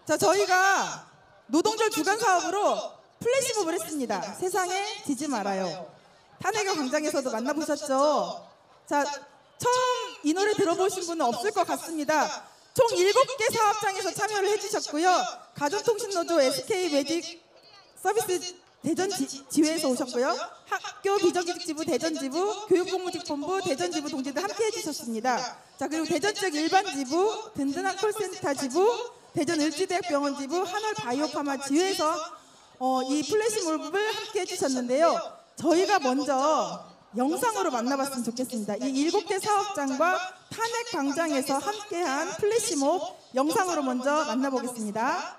자, 저희가 노동절 주간 사업으로 플래시몹을 했습니다. 세상에 지지 말아요. 탄핵의 광장에서도 만나보셨죠? 자, 처음 이 노래 들어보신 분은 없을 것 같습니다. 총 7개 사업장에서 참여를 해주셨고요. 가전통신노조 SK매직 서비스 대전 지회에서 오셨고요. 학교 비정규직지부 대전지부, 교육공무직본부 대전지부 동지들 함께 해주셨습니다. 자, 그리고 대전 지역 일반지부, 든든한 콜센터 지부, 대전 을지대학병원지부, 한월바이오파마 지회에서 이 플래시몹을 함께 해주셨는데요. 저희가 먼저 영상으로 만나봤으면 좋겠습니다. 이 7개 사업장과 탄핵 광장에서 함께한 플래시몹 영상으로 먼저 만나보겠습니다.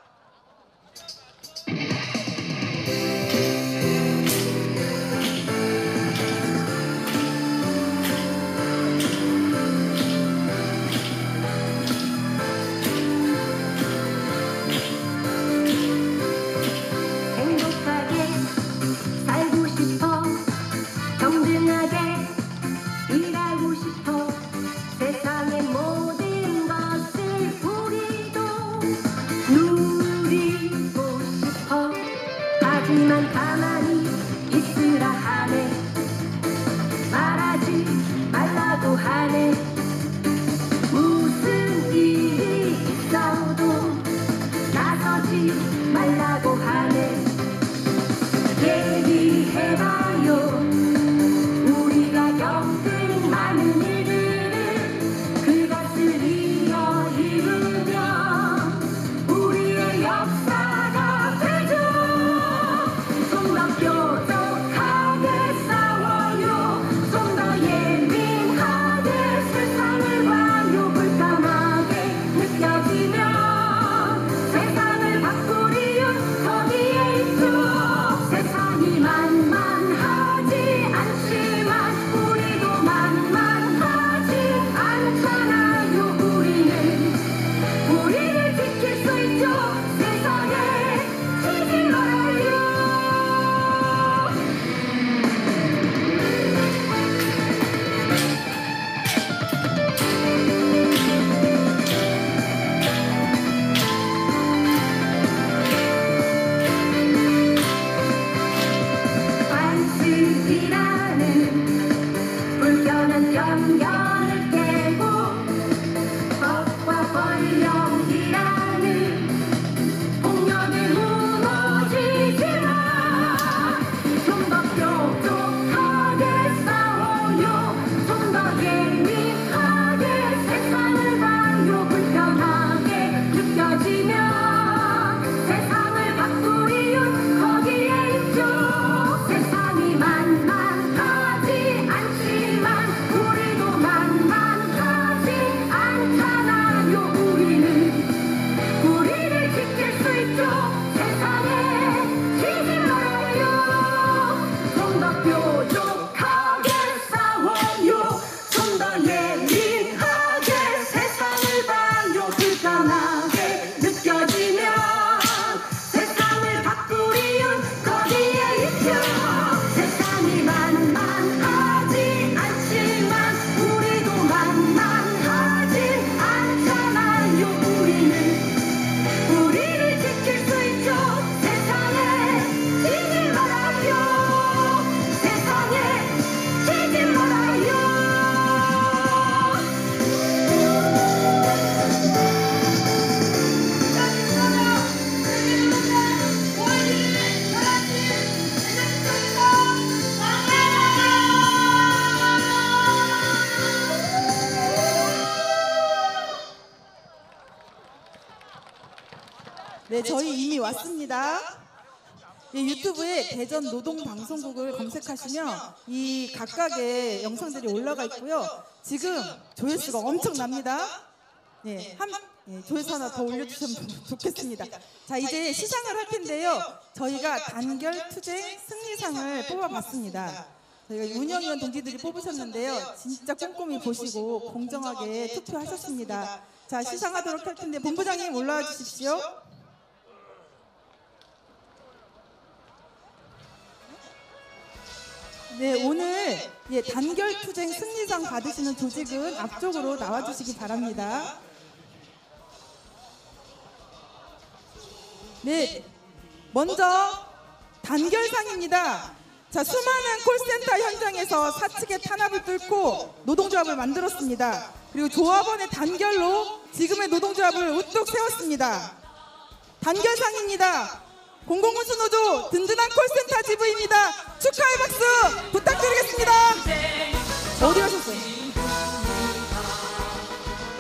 하지만 가만히 있으라 하네. 말하지 말라고 하네. 무슨 일이 있어도 나서지 말라고 하네. 얘기해봐요. 우리가 겪은 많은 일들을 그것을 이어 이루면 우리의 역사가 되죠. 좀 더 뾰족하게 싸워요. 좀 더 예민하게 세상을 봐요. 불편하게 느껴지면 세상을 바꿀 이유 거기에 있죠. 세상이 만만하지 않지만 우리도 만만하지 않잖아요. 우리를 지킬 수 있죠. 세상에 지지 말아요. 관습이라는 불편한 편견을 깨고 법과 권력이라는 폭력을 무너지지만 좀 더 뾰족하게 싸워요. 좀 더 예민하게 세상을 봐요. 불편하게 느껴지면 세상을 바꿀 이유 거기에 있죠. 세상이 만만하지 않지만 우리도 만만하지 않잖아요. 우리를 지킬 수 있죠. 세상에 지지 말아요. 좀 더 뾰족하게 싸워요. 좀 더 예민하게 세상을 봐요. 불편하게 느껴지면 세상을 바꿀 이유 거기에 있죠. 세상이 만만하지 않지만 우리도 만만하지 않잖아요. 우리를 지킬 수 있죠. 세상에 지지 말아요. 세상에 지지 말아요. 네, 저희 이미 왔습니다. 네, 유튜브에 대전 노동방송국을 검색하시면 이 각각의 영상들이 올라가 있고요. 지금 조회수가 엄청납니다. 네, 조회수 하나 더 올려주시면 좋겠습니다. 자, 이제 시상을 할 텐데요. 저희가 단결 투쟁 승리상을 뽑아봤습니다. 저희가 운영위원 동지들이 뽑으셨는데요. 진짜 꼼꼼히 보시고 공정하게 투표하셨습니다. 자, 시상하도록 할 텐데 본부장님 올라와 주십시오. 네, 오늘 단결 투쟁 승리상 받으시는 조직은 앞쪽으로 나와주시기 바랍니다. 네, 먼저 단결상입니다. 자, 수많은 콜센터 현장에서 사측의 탄압을 뚫고 노동조합을 만들었습니다. 그리고 조합원의 단결로 지금의 노동조합을 우뚝 세웠습니다. 단결상입니다. 공공운수노조 든든한 콜센터 지부입니다. 축하의 박수 부탁드리겠습니다. 어디 가셨어요?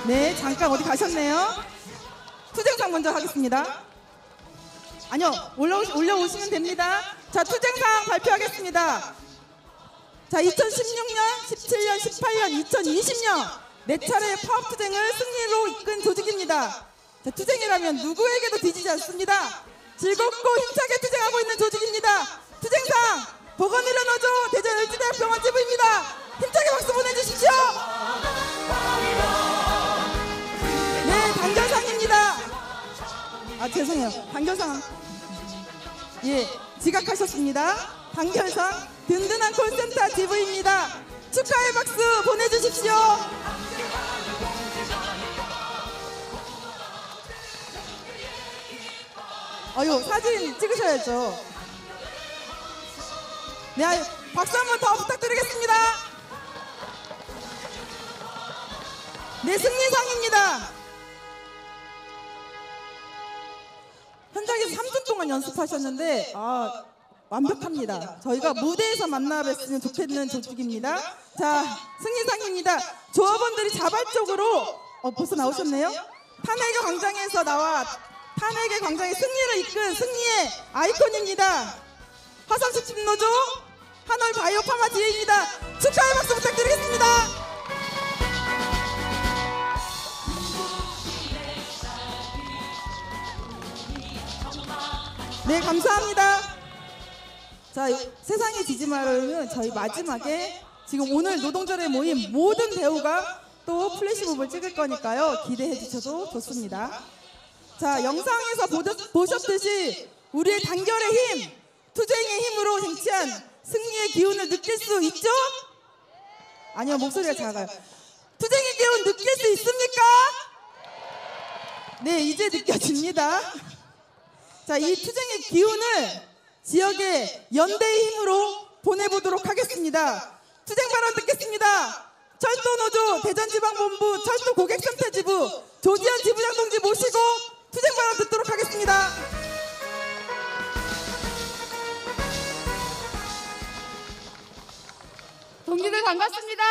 네, 잠깐 어디 가셨네요. 투쟁상 먼저 하겠습니다. 아니요, 올려오시면 됩니다. 자, 투쟁상 발표하겠습니다. 자, 2016년, 17년, 18년, 2020년 네 차례의 파업투쟁을 승리로 이끈 조직입니다. 자, 투쟁이라면 누구에게도 뒤지지 않습니다. 즐겁고 힘차게 투쟁하고 있는 조직입니다. 투쟁상 보건의료노조 대전을지대학 병원지부입니다. 힘차게 박수 보내주십시오. 네, 단결상입니다. 아, 죄송해요. 단결상. 예, 지각하셨습니다. 단결상 든든한 콜센터 지부입니다. 축하의 박수 보내주십시오. 어유, 사진 찍으셔야죠. 네, 박수 한 번 더 부탁드리겠습니다. 네, 승리상입니다. 현장에서 3주 동안 연습하셨는데 완벽합니다. 저희가 무대에서 만나 뵀으면 좋겠는 조직입니다. 자, 승리상입니다. 조합원들이 자발적으로 벌써 나오셨네요. 탄핵의 광장에서 나와 탄핵의 광장의 승리를 이끈 승리의 아이콘입니다. 화성식품노조 한올바이오 파마 지혜입니다. 축하의 박수 부탁드리겠습니다. 네, 감사합니다. 자, 세상에 지지 말아요는 저희 마지막에 지금 오늘 노동절에 모인 모든 배우가 또 플래시몹을 찍을 거니까요. 기대해 주셔도 좋습니다. 자, 영상에서 보셨듯이 우리의 단결의 힘, 투쟁의 힘으로 쟁취한 승리의 기운을 느낄 수 있죠? 아니요, 목소리가 작아요. 투쟁의 기운 느낄 수 있습니까? 네, 이제 느껴집니다. 자, 이 투쟁의 기운을 지역의 연대의 힘으로 보내보도록 하겠습니다. 투쟁 발언 듣겠습니다. 철도노조 대전지방본부 철도고객센터지부 조지현 지부장 동지 모시고 투쟁 발언 듣도록 하겠습니다. 동지들 반갑습니다.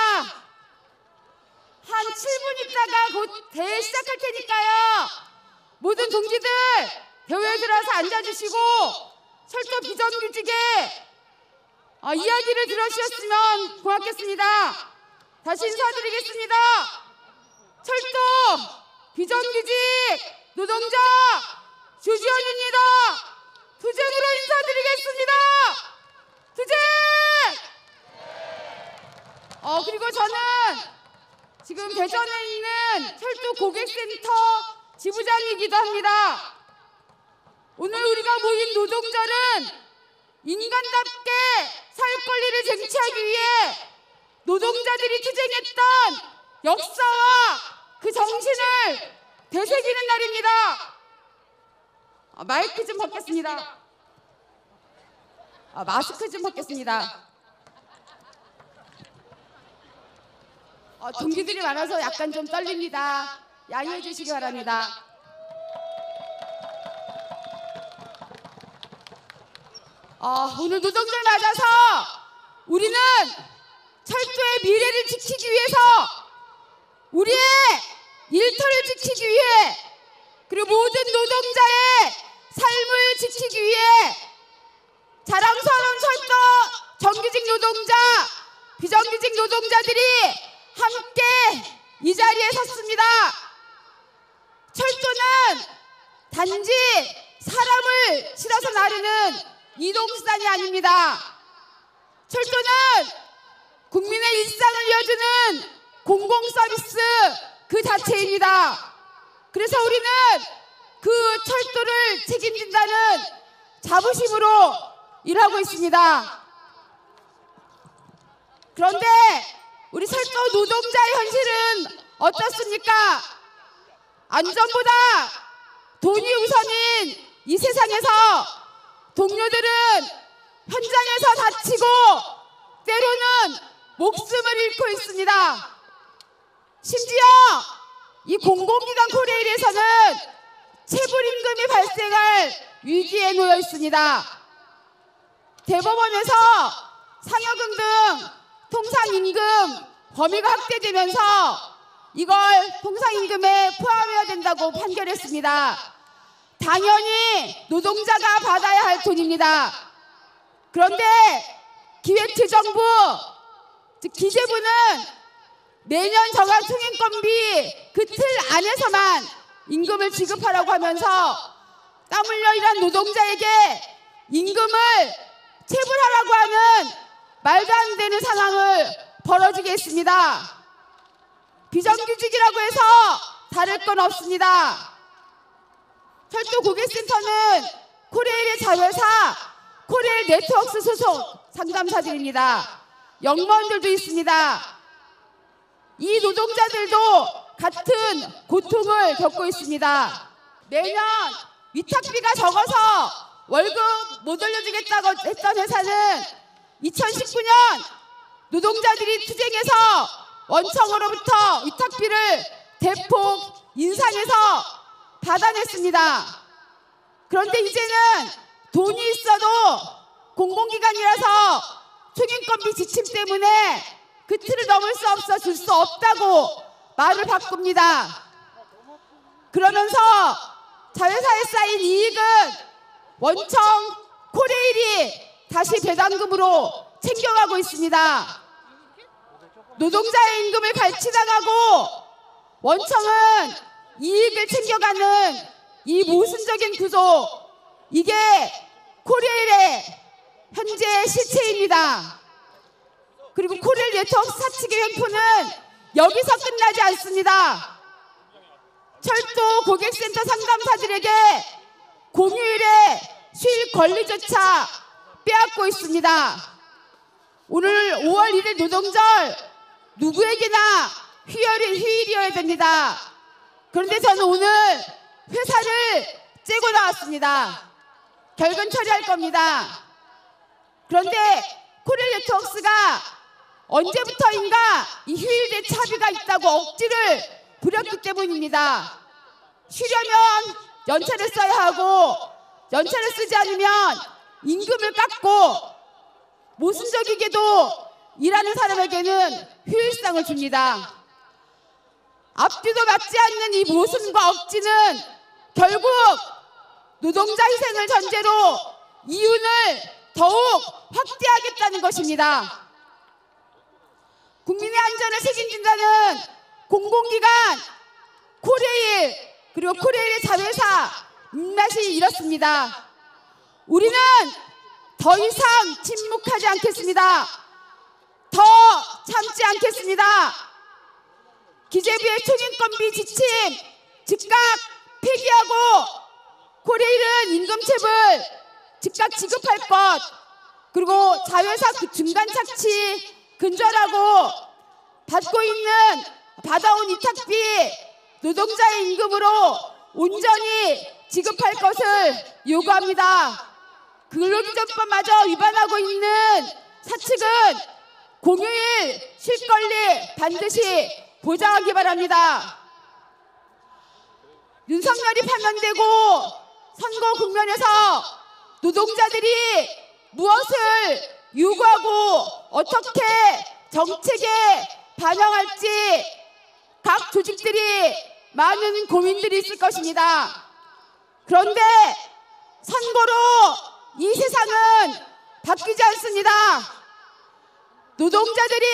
한 7분 있다가 곧 대회 시작할 테니까요. 모든 동지들 대회에 들어와서 앉아주시고 철도 비정규직의 이야기를 들어주셨으면 고맙겠습니다. 다시 인사드리겠습니다. 철도 비정규직 노동자 조지현입니다. 투쟁으로 인사드리겠습니다. 투쟁! 그리고 저는 지금 대전에 있는 철도 고객센터 지부장이기도 합니다. 오늘 우리가 모인 노동절은 인간답게 사회 권리를 쟁취하기 위해 노동자들이 투쟁했던 역사와 그 정신을 되새기는 날입니다. 마이크 좀 벗겠습니다. 마스크 좀 벗겠습니다. 동기들이 많아서 약간 좀 떨립니다. 양해해 주시기 바랍니다. 오늘 노동절 맞아서 우리는 철도의 미래를 지키기 위해서 우리의 일터를 지키기 위해 그리고 모든 노동자의 삶을 지키기 위해 자랑스러운 철도 정규직 노동자 비정규직 노동자들이 함께 이 자리에 섰습니다. 철도는 단지 사람을 실어서 나르는 이동수단이 아닙니다. 철도는 국민의 일상을 이어주는 공공서비스 그 자체입니다. 그래서 우리는 그 철도를 책임진다는 자부심으로 일하고 있습니다. 그런데 우리 철도 노동자의 현실은 어떻습니까? 안전보다 돈이 우선인 이 세상에서 동료들은 현장에서 다치고 때로는 목숨을 잃고 있습니다. 심지어 이 공공기관 코레일에서는 체불임금이 발생할 위기에 놓여 있습니다. 대법원에서 상여금 등 통상임금 범위가 확대되면서 이걸 통상임금에 포함해야 된다고 판결했습니다. 당연히 노동자가 받아야 할 돈입니다. 그런데 기획재정부, 즉 기재부는 매년 정한 총인건비 그 틀 안에서만 임금을 지급하라고 하면서 땀 흘려 일한 노동자에게 임금을 체불하라고 하는 말도 안 되는 상황을 벌어지게 했습니다. 비정규직이라고 해서 다를 건 없습니다. 철도고객센터는 코레일의 자회사 코레일 네트워크스 소속 상담사들입니다. 영무원들도 있습니다. 이 노동자들도 같은 고통을 겪고 있습니다. 매년 위탁비가 적어서 월급 못 올려주겠다고 했던 회사는 2019년 노동자들이 투쟁해서 원청으로부터 위탁비를 대폭 인상해서 받아냈습니다. 그런데 이제는 돈이 있어도 공공기관이라서 총인건비 지침 때문에 그 틀을 넘을 수 없어 줄 수 없다고 말을 바꿉니다. 그러면서 자회사에 쌓인 이익은 원청 코레일이 다시 배당금으로 챙겨가고 있습니다. 노동자의 임금을 갈취당하고 원청은 이익을 챙겨가는 이 모순적인 구조, 이게 코레일의 현재 실체입니다. 그리고 코레일 네트워크 사측의 횡포는 여기서 끝나지 않습니다. 철도 고객센터 상담사들에게 공휴일에 쉴 권리조차 빼앗고 있습니다. 오늘 5월 1일 노동절, 누구에게나 휴일이어야 됩니다. 그런데 저는 오늘 회사를 째고 나왔습니다. 결근 처리할 겁니다. 그런데 코레일 네트워크스가 언제부터인가 이 휴일제 차비가 있다고 억지를 부렸기 때문입니다. 쉬려면 연차를 써야 하고 연차를 쓰지 않으면 임금을 깎고 모순적이게도 일하는 사람에게는 휴일상을 줍니다. 앞뒤도 맞지 않는 이 모순과 억지는 결국 노동자 희생을 전제로 이윤을 더욱 확대하겠다는 것입니다. 국민의 안전을 책임진다는 공공기관 코레일, 그리고 코레일의 자회사 입맛이 이렇습니다. 우리는 더 이상 침묵하지 않겠습니다. 더 참지 않겠습니다. 기재부의 총인건비 지침 즉각 폐기하고 코레일은 임금체불 즉각 지급할 것, 그리고 자회사 중간 착취 근절하고 받아온 위탁비 노동자의 임금으로 온전히 지급할 것을 요구합니다. 근로기준법마저 위반하고 있는 사측은 공휴일 쉴 권리 반드시 보장하기 바랍니다. 윤석열이 파면되고 선거 국면에서 노동자들이 무엇을 요구하고 어떻게 정책에 반영할지 각 조직들이 많은 고민들이 있을 것입니다. 그런데 선거로 이 세상은 바뀌지 않습니다. 노동자들이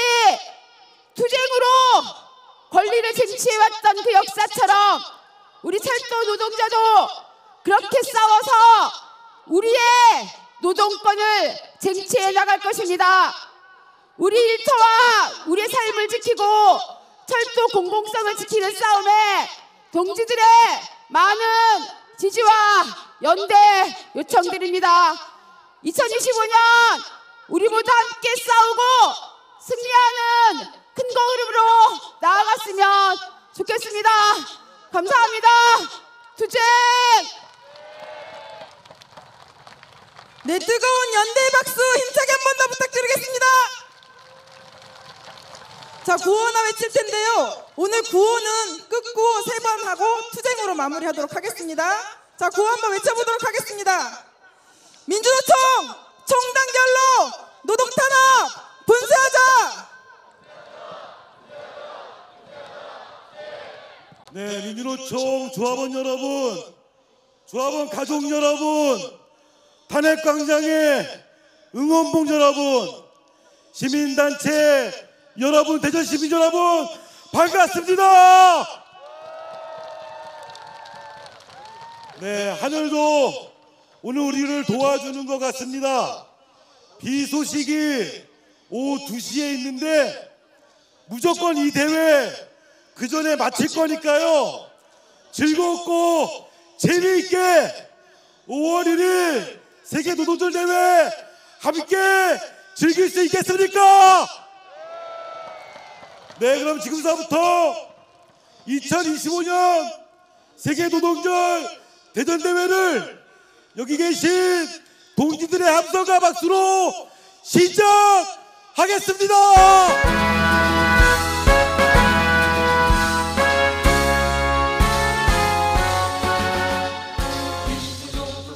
투쟁으로 권리를 쟁취해왔던 그 역사처럼 우리 철도 노동자도 그렇게 싸워서 우리의 노동권을 쟁취해 나갈 것입니다. 우리 일터와 우리의 삶을 지키고 철도 공공성을 지키는 싸움에 동지들의 많은 지지와 연대 요청드립니다. 2025년 우리 모두 함께 싸우고 승리하는 큰 걸음으로 나아갔으면 좋겠습니다. 감사합니다. 투쟁! 네, 뜨거운 연대의 박수 힘차게 한 번 더 부탁드리겠습니다. 자, 구호나 외칠 텐데요. 오늘 구호는 끝구호 3번 하고 투쟁으로 마무리하도록 하겠습니다. 자, 구호 한번 외쳐보도록 하겠습니다. 민주노총 총단결로 노동탄압 분쇄하자. 네, 민주노총 조합원 여러분, 조합원 가족 여러분, 탄핵광장의 응원봉 여러분, 시민단체 여러분, 대전 시민 여러분, 반갑습니다. 네, 하늘도 오늘 우리를 도와주는 것 같습니다. 비 소식이 오후 2시에 있는데 무조건 이 대회 그 전에 마칠 거니까요. 즐겁고 재미있게 5월 1일 세계 노동절 대회 함께 즐길 수 있겠습니까? 네, 그럼 지금서부터 2025년 세계 노동절 대전 대회를 여기 계신 동지들의 함성과 박수로 시작하겠습니다.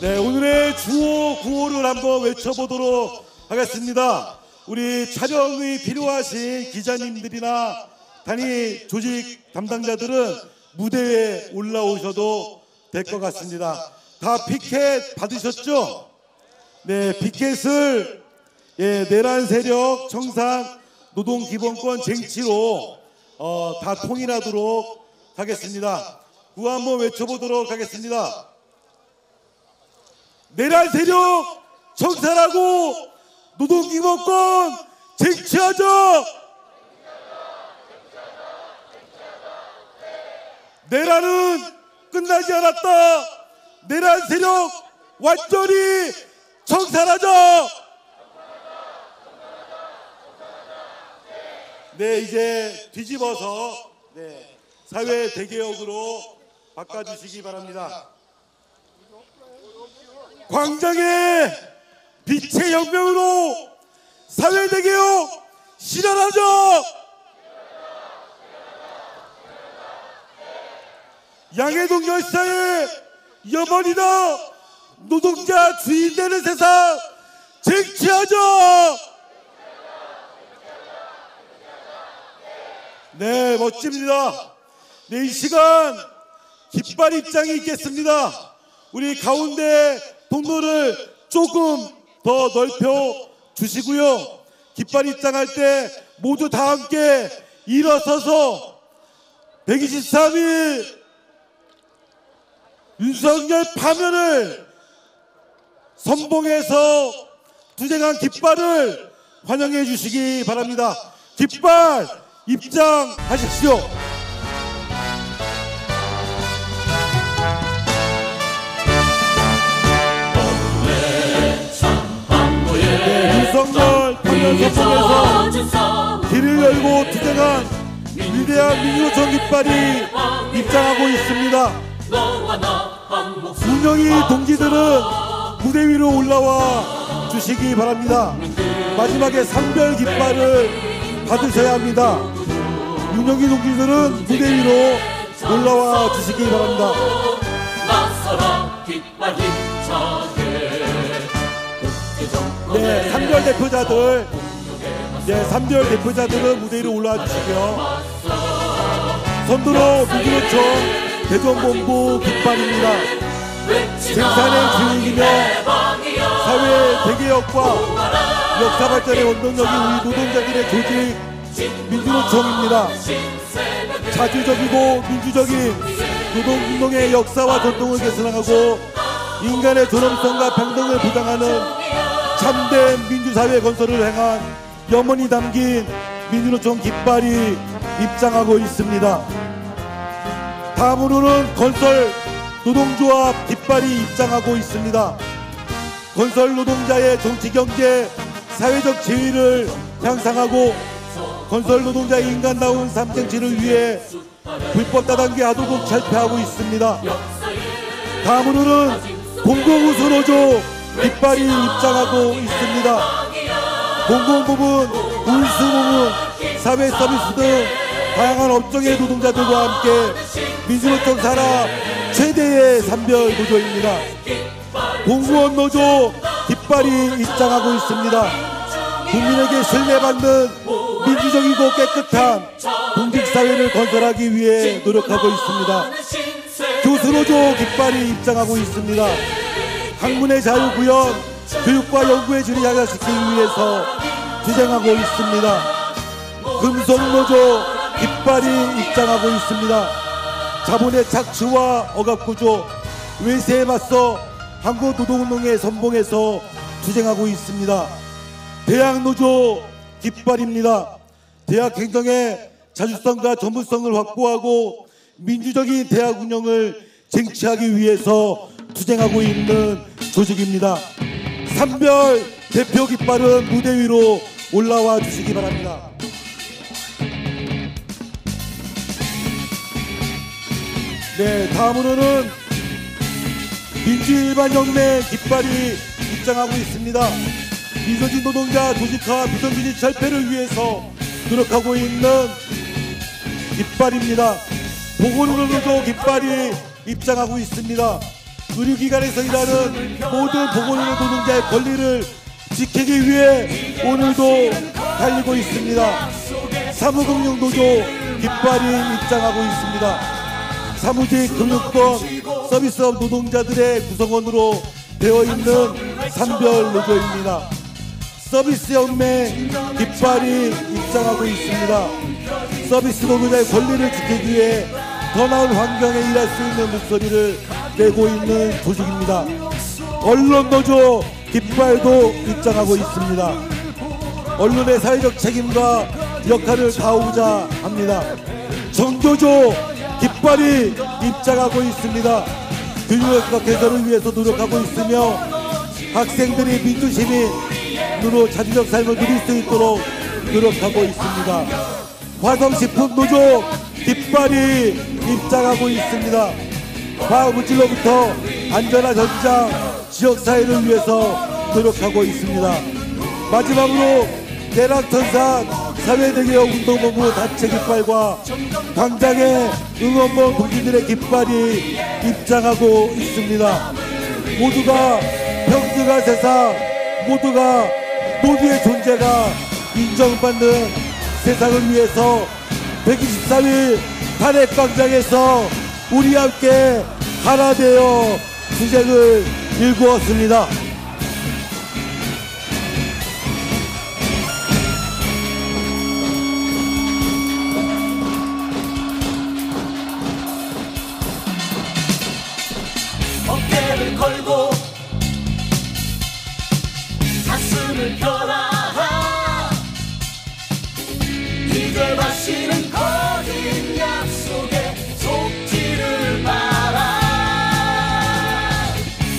네, 오늘의 주호 구호를 한번 외쳐보도록 하겠습니다. 우리 촬영이 필요하신 기자님들이나 단위 조직 담당자들은 무대에 올라오셔도 될 것 같습니다. 다 피켓 받으셨죠? 네, 피켓을 내란 세력 청산 노동기본권 쟁취로 다 통일하도록 하겠습니다. 구호 한번 외쳐보도록 하겠습니다. 내란 세력 청산하고 노동기본권 쟁취하자. 내란은 끝나지 않았다. 내란 세력 완전히 청산하자. 네, 이제 뒤집어서 사회 대개혁으로 바꿔주시기 바랍니다. 광장의 빛의 혁명으로 사회 대개혁 실현하자. 양해동 열사의 염원이다. 노동자 주인 되는 세상 쟁취하자. 네, 멋집니다. 네, 이 시간 깃발 입장이 있겠습니다. 우리 가운데 통로를 조금 더 넓혀 주시고요. 깃발 입장할 때 모두 다 함께 일어서서 123일 윤석열 파면을 선봉해서 투쟁한 깃발을 환영해 주시기 바랍니다. 깃발 입장하십시오. 윤석열 파면 선봉에서 길을 열고 투쟁한 위대한 민주노총 깃발이 입장하고 있습니다. 윤영희 동지들은 무대 위로 올라와 주시기 바랍니다. 마지막에 상별 깃발을 받으셔야 합니다. 윤영희 동지들은 무대 위로 올라와 주시기 바랍니다. 네, 상별 대표자들, 상별 대표자들은 무대 위로 올라와 주시고요. 선두로 민주노총 대전본부 깃발입니다. 생산의 주인이며 사회 대개혁과 역사발전의 원동력인 우리 노동자들의 조직 민주노총입니다. 자주적이고 민주적인 노동운동의 역사와 전통을 개선하고 인간의 존엄성과 평등을 보장하는 참된 민주사회 건설을 향한 염원이 담긴 민주노총 깃발이 입장하고 있습니다. 다음으로는 건설 노동조합 깃발이 입장하고 있습니다. 건설 노동자의 정치, 경제, 사회적 지위를 향상하고 건설 노동자의 인간다운 삶 쟁취를 위해 불법 다단계 하도급 철폐하고 있습니다. 다음으로는 공공우수노조 깃발이 입장하고 있습니다. 공공부문, 운수부문, 사회 서비스 등 다양한 업종의 노동자들과 함께 민주노총 산하 최대의 산별 노조입니다. 공무원 노조 깃발이 입장하고 있습니다. 국민에게 신뢰받는 민주적이고 깨끗한 공직사회를 건설하기 위해 노력하고 있습니다. 교수노조 깃발이 입장하고 있습니다. 학문의 자유 구현, 교육과 연구의 질을 향상시키기 위해서 투쟁하고 있습니다. 금속노조 깃발이 입장하고 있습니다. 자본의 착취와 억압구조, 외세에 맞서 한국노동운동의 선봉에서 투쟁하고 있습니다. 대학노조 깃발입니다. 대학 행정의 자주성과 전문성을 확보하고 민주적인 대학 운영을 쟁취하기 위해서 투쟁하고 있는 조직입니다. 산별 대표 깃발은 무대 위로 올라와 주시기 바랍니다. 네, 다음으로는 민주일반연맹 깃발이 입장하고 있습니다. 미소진 노동자 조직화 비정규직 철폐를 위해서 노력하고 있는 깃발입니다. 보건의료노조 깃발이 입장하고 있습니다. 의료기관에서 일하는 모든 보건의료 노동자의 권리를 지키기 위해 오늘도 달리고 있습니다. 사무금융노조 깃발이 입장하고 있습니다. 사무직, 금융권, 서비스업 노동자들의 구성원으로 되어 있는 산별 노조입니다. 서비스연맹 깃발이 입장하고 있습니다. 서비스 노동자의 권리를 지키기 위해 더 나은 환경에 일할 수 있는 목소리를 내고 있는 조직입니다. 언론노조 깃발도 입장하고 있습니다. 언론의 사회적 책임과 역할을 다하고자 합니다. 정교조 깃발이 입장하고 있습니다. 교육과 개선을 위해서 노력하고 있으며 학생들이 민주시민으로 자주적 삶을 누릴 수 있도록 노력하고 있습니다. 화성식품노조 깃발이 입장하고 있습니다. 과학물질로부터 안전한 현장 지역사회를 위해서 노력하고 있습니다. 마지막으로 대락천산 사회대개혁 운동본부 단체 깃발과 광장의 응원봉 동지들의 깃발이 입장하고 있습니다. 모두가 평등한 세상, 모두가 모두의 존재가 인정받는 세상을 위해서 123일 탄핵광장에서 우리 함께 하나 되어 투쟁을 일구었습니다. 어깨를 걸고 가슴을 펴라. 이제 다시는 거짓 약속에 속지를 마라.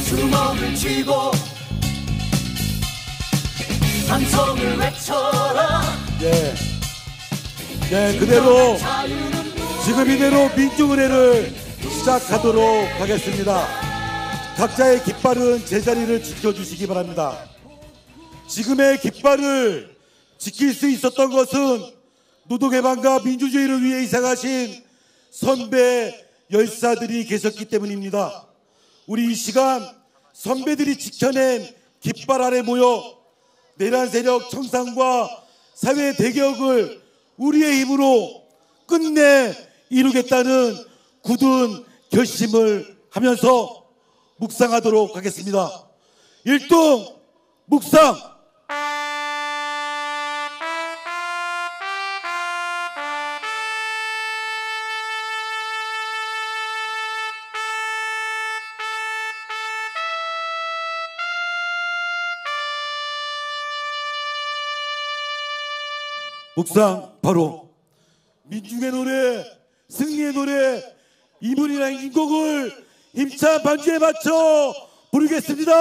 주먹을 쥐고 함성을 외쳐라. 그대로 지금 이대로 민주의례를 시작하도록 하겠습니다. 각자의 깃발은 제자리를 지켜주시기 바랍니다. 지금의 깃발을 지킬 수 있었던 것은 노동해방과 민주주의를 위해 희생하신 선배 열사들이 계셨기 때문입니다. 우리 이 시간 선배들이 지켜낸 깃발 아래 모여 내란 세력 청산과 사회 대개혁을 우리의 힘으로 끝내 이루겠다는 굳은 결심을 하면서 묵상하도록 하겠습니다. 일동 묵상. 묵상 바로 민중의 노래, 승리의 노래, 이문이랑 인곡을 힘찬 반주에 맞춰 부르겠습니다.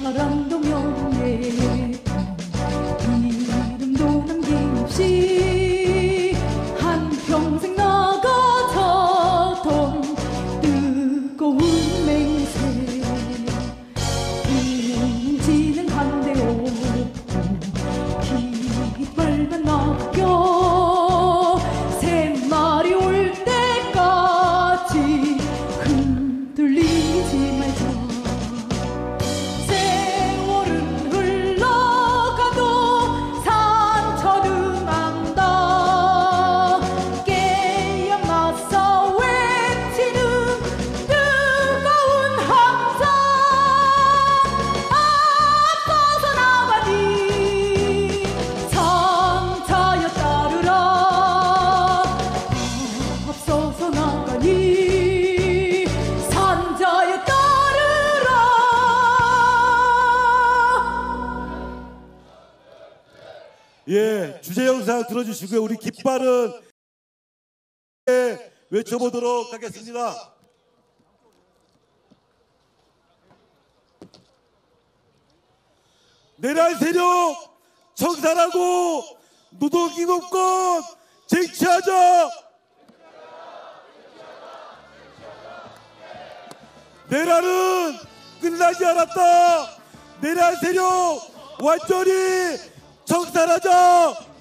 사랑도 명예 이름도 남김없이 주제영상 들어주시고요. 우리 깃발은 외쳐보도록 하겠습니다. 내란 세력 청산하고 노동기업권 쟁취하자. 내란은 끝나지 않았다. 내란 세력 완전히 청산하자.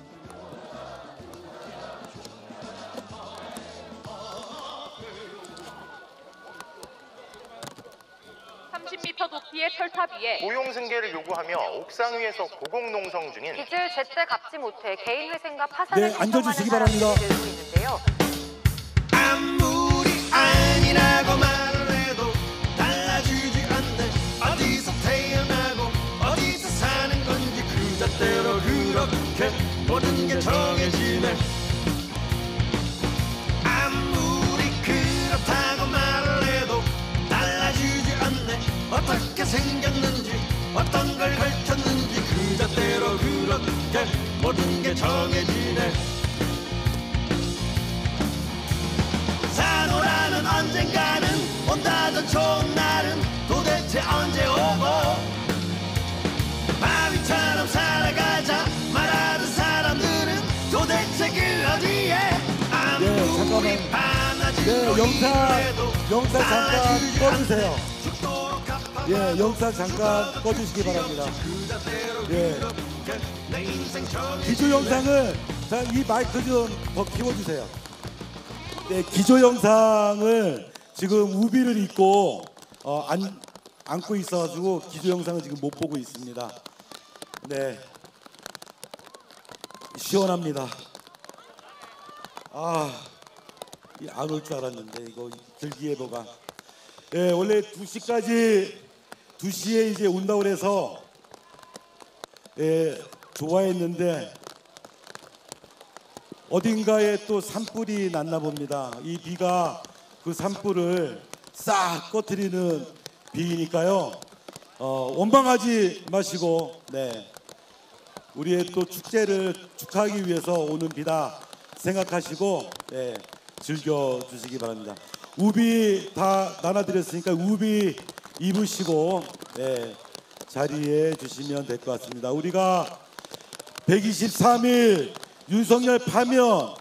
30m 높이의 철탑 위에 고용 승계를 요구하며 옥상 위에서 고공농성 중인 빚을 제때 갚지 못해 개인 회생과 파산을 네, 앉아주시기 신청하는 바랍니다. 사람들이 늘고 있는데요. 아무리 아니라고 말을 해도 달라지지 않네. 어디서 태어나고 어디서 사는 건지 그 잣대로 그렇게 모든 게 정해지네. 아무리 그렇다고 말을 해도 달라지지 않네. 어떻게 생겼는지 어떤 걸 걸쳤는지 그 잣대로 그렇게 모든 게 정해지네. 산호라는 언젠가는 온다던 좋은 날은 도대체 언제 오고 바위처럼 살아가자 말하는 사람들은 도대체 그 어디에 아무리 잠깐만. 반아지로 영상 잠깐 꺼주세요. 예, 영상 잠깐 꺼주시기 바랍니다. 예. 기조 영상을 자, 이 마이크 좀 더 키워주세요. 네, 기조 영상을 지금 우비를 입고 안고 있어가지고 기조 영상을 지금 못 보고 있습니다. 네, 시원합니다. 안 올 줄 알았는데 이거 들기예보가. 예, 원래 2시에 이제 온다고 그래서 예, 좋아했는데 어딘가에 또 산불이 났나 봅니다. 이 비가 그 산불을 싹 꺼트리는 비니까요. 원망하지 마시고, 네, 우리의 또 축제를 축하하기 위해서 오는 비다 생각하시고, 네, 즐겨주시기 바랍니다. 우비 다 나눠드렸으니까 우비 입으시고, 네, 자리에 주시면 될 것 같습니다. 우리가 123일 윤석열 파면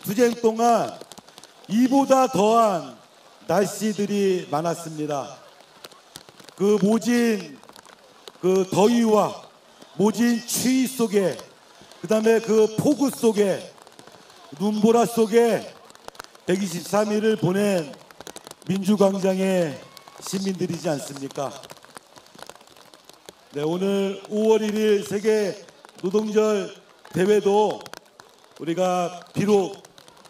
투쟁 동안 이보다 더한 날씨들이 많았습니다. 그 모진 그 더위와 모진 추위 속에, 그 다음에 그 폭우 속에, 눈보라 속에 123일을 보낸 민주광장의 시민들이지 않습니까? 네, 오늘 5월 1일 세계 노동절 대회도 우리가 비록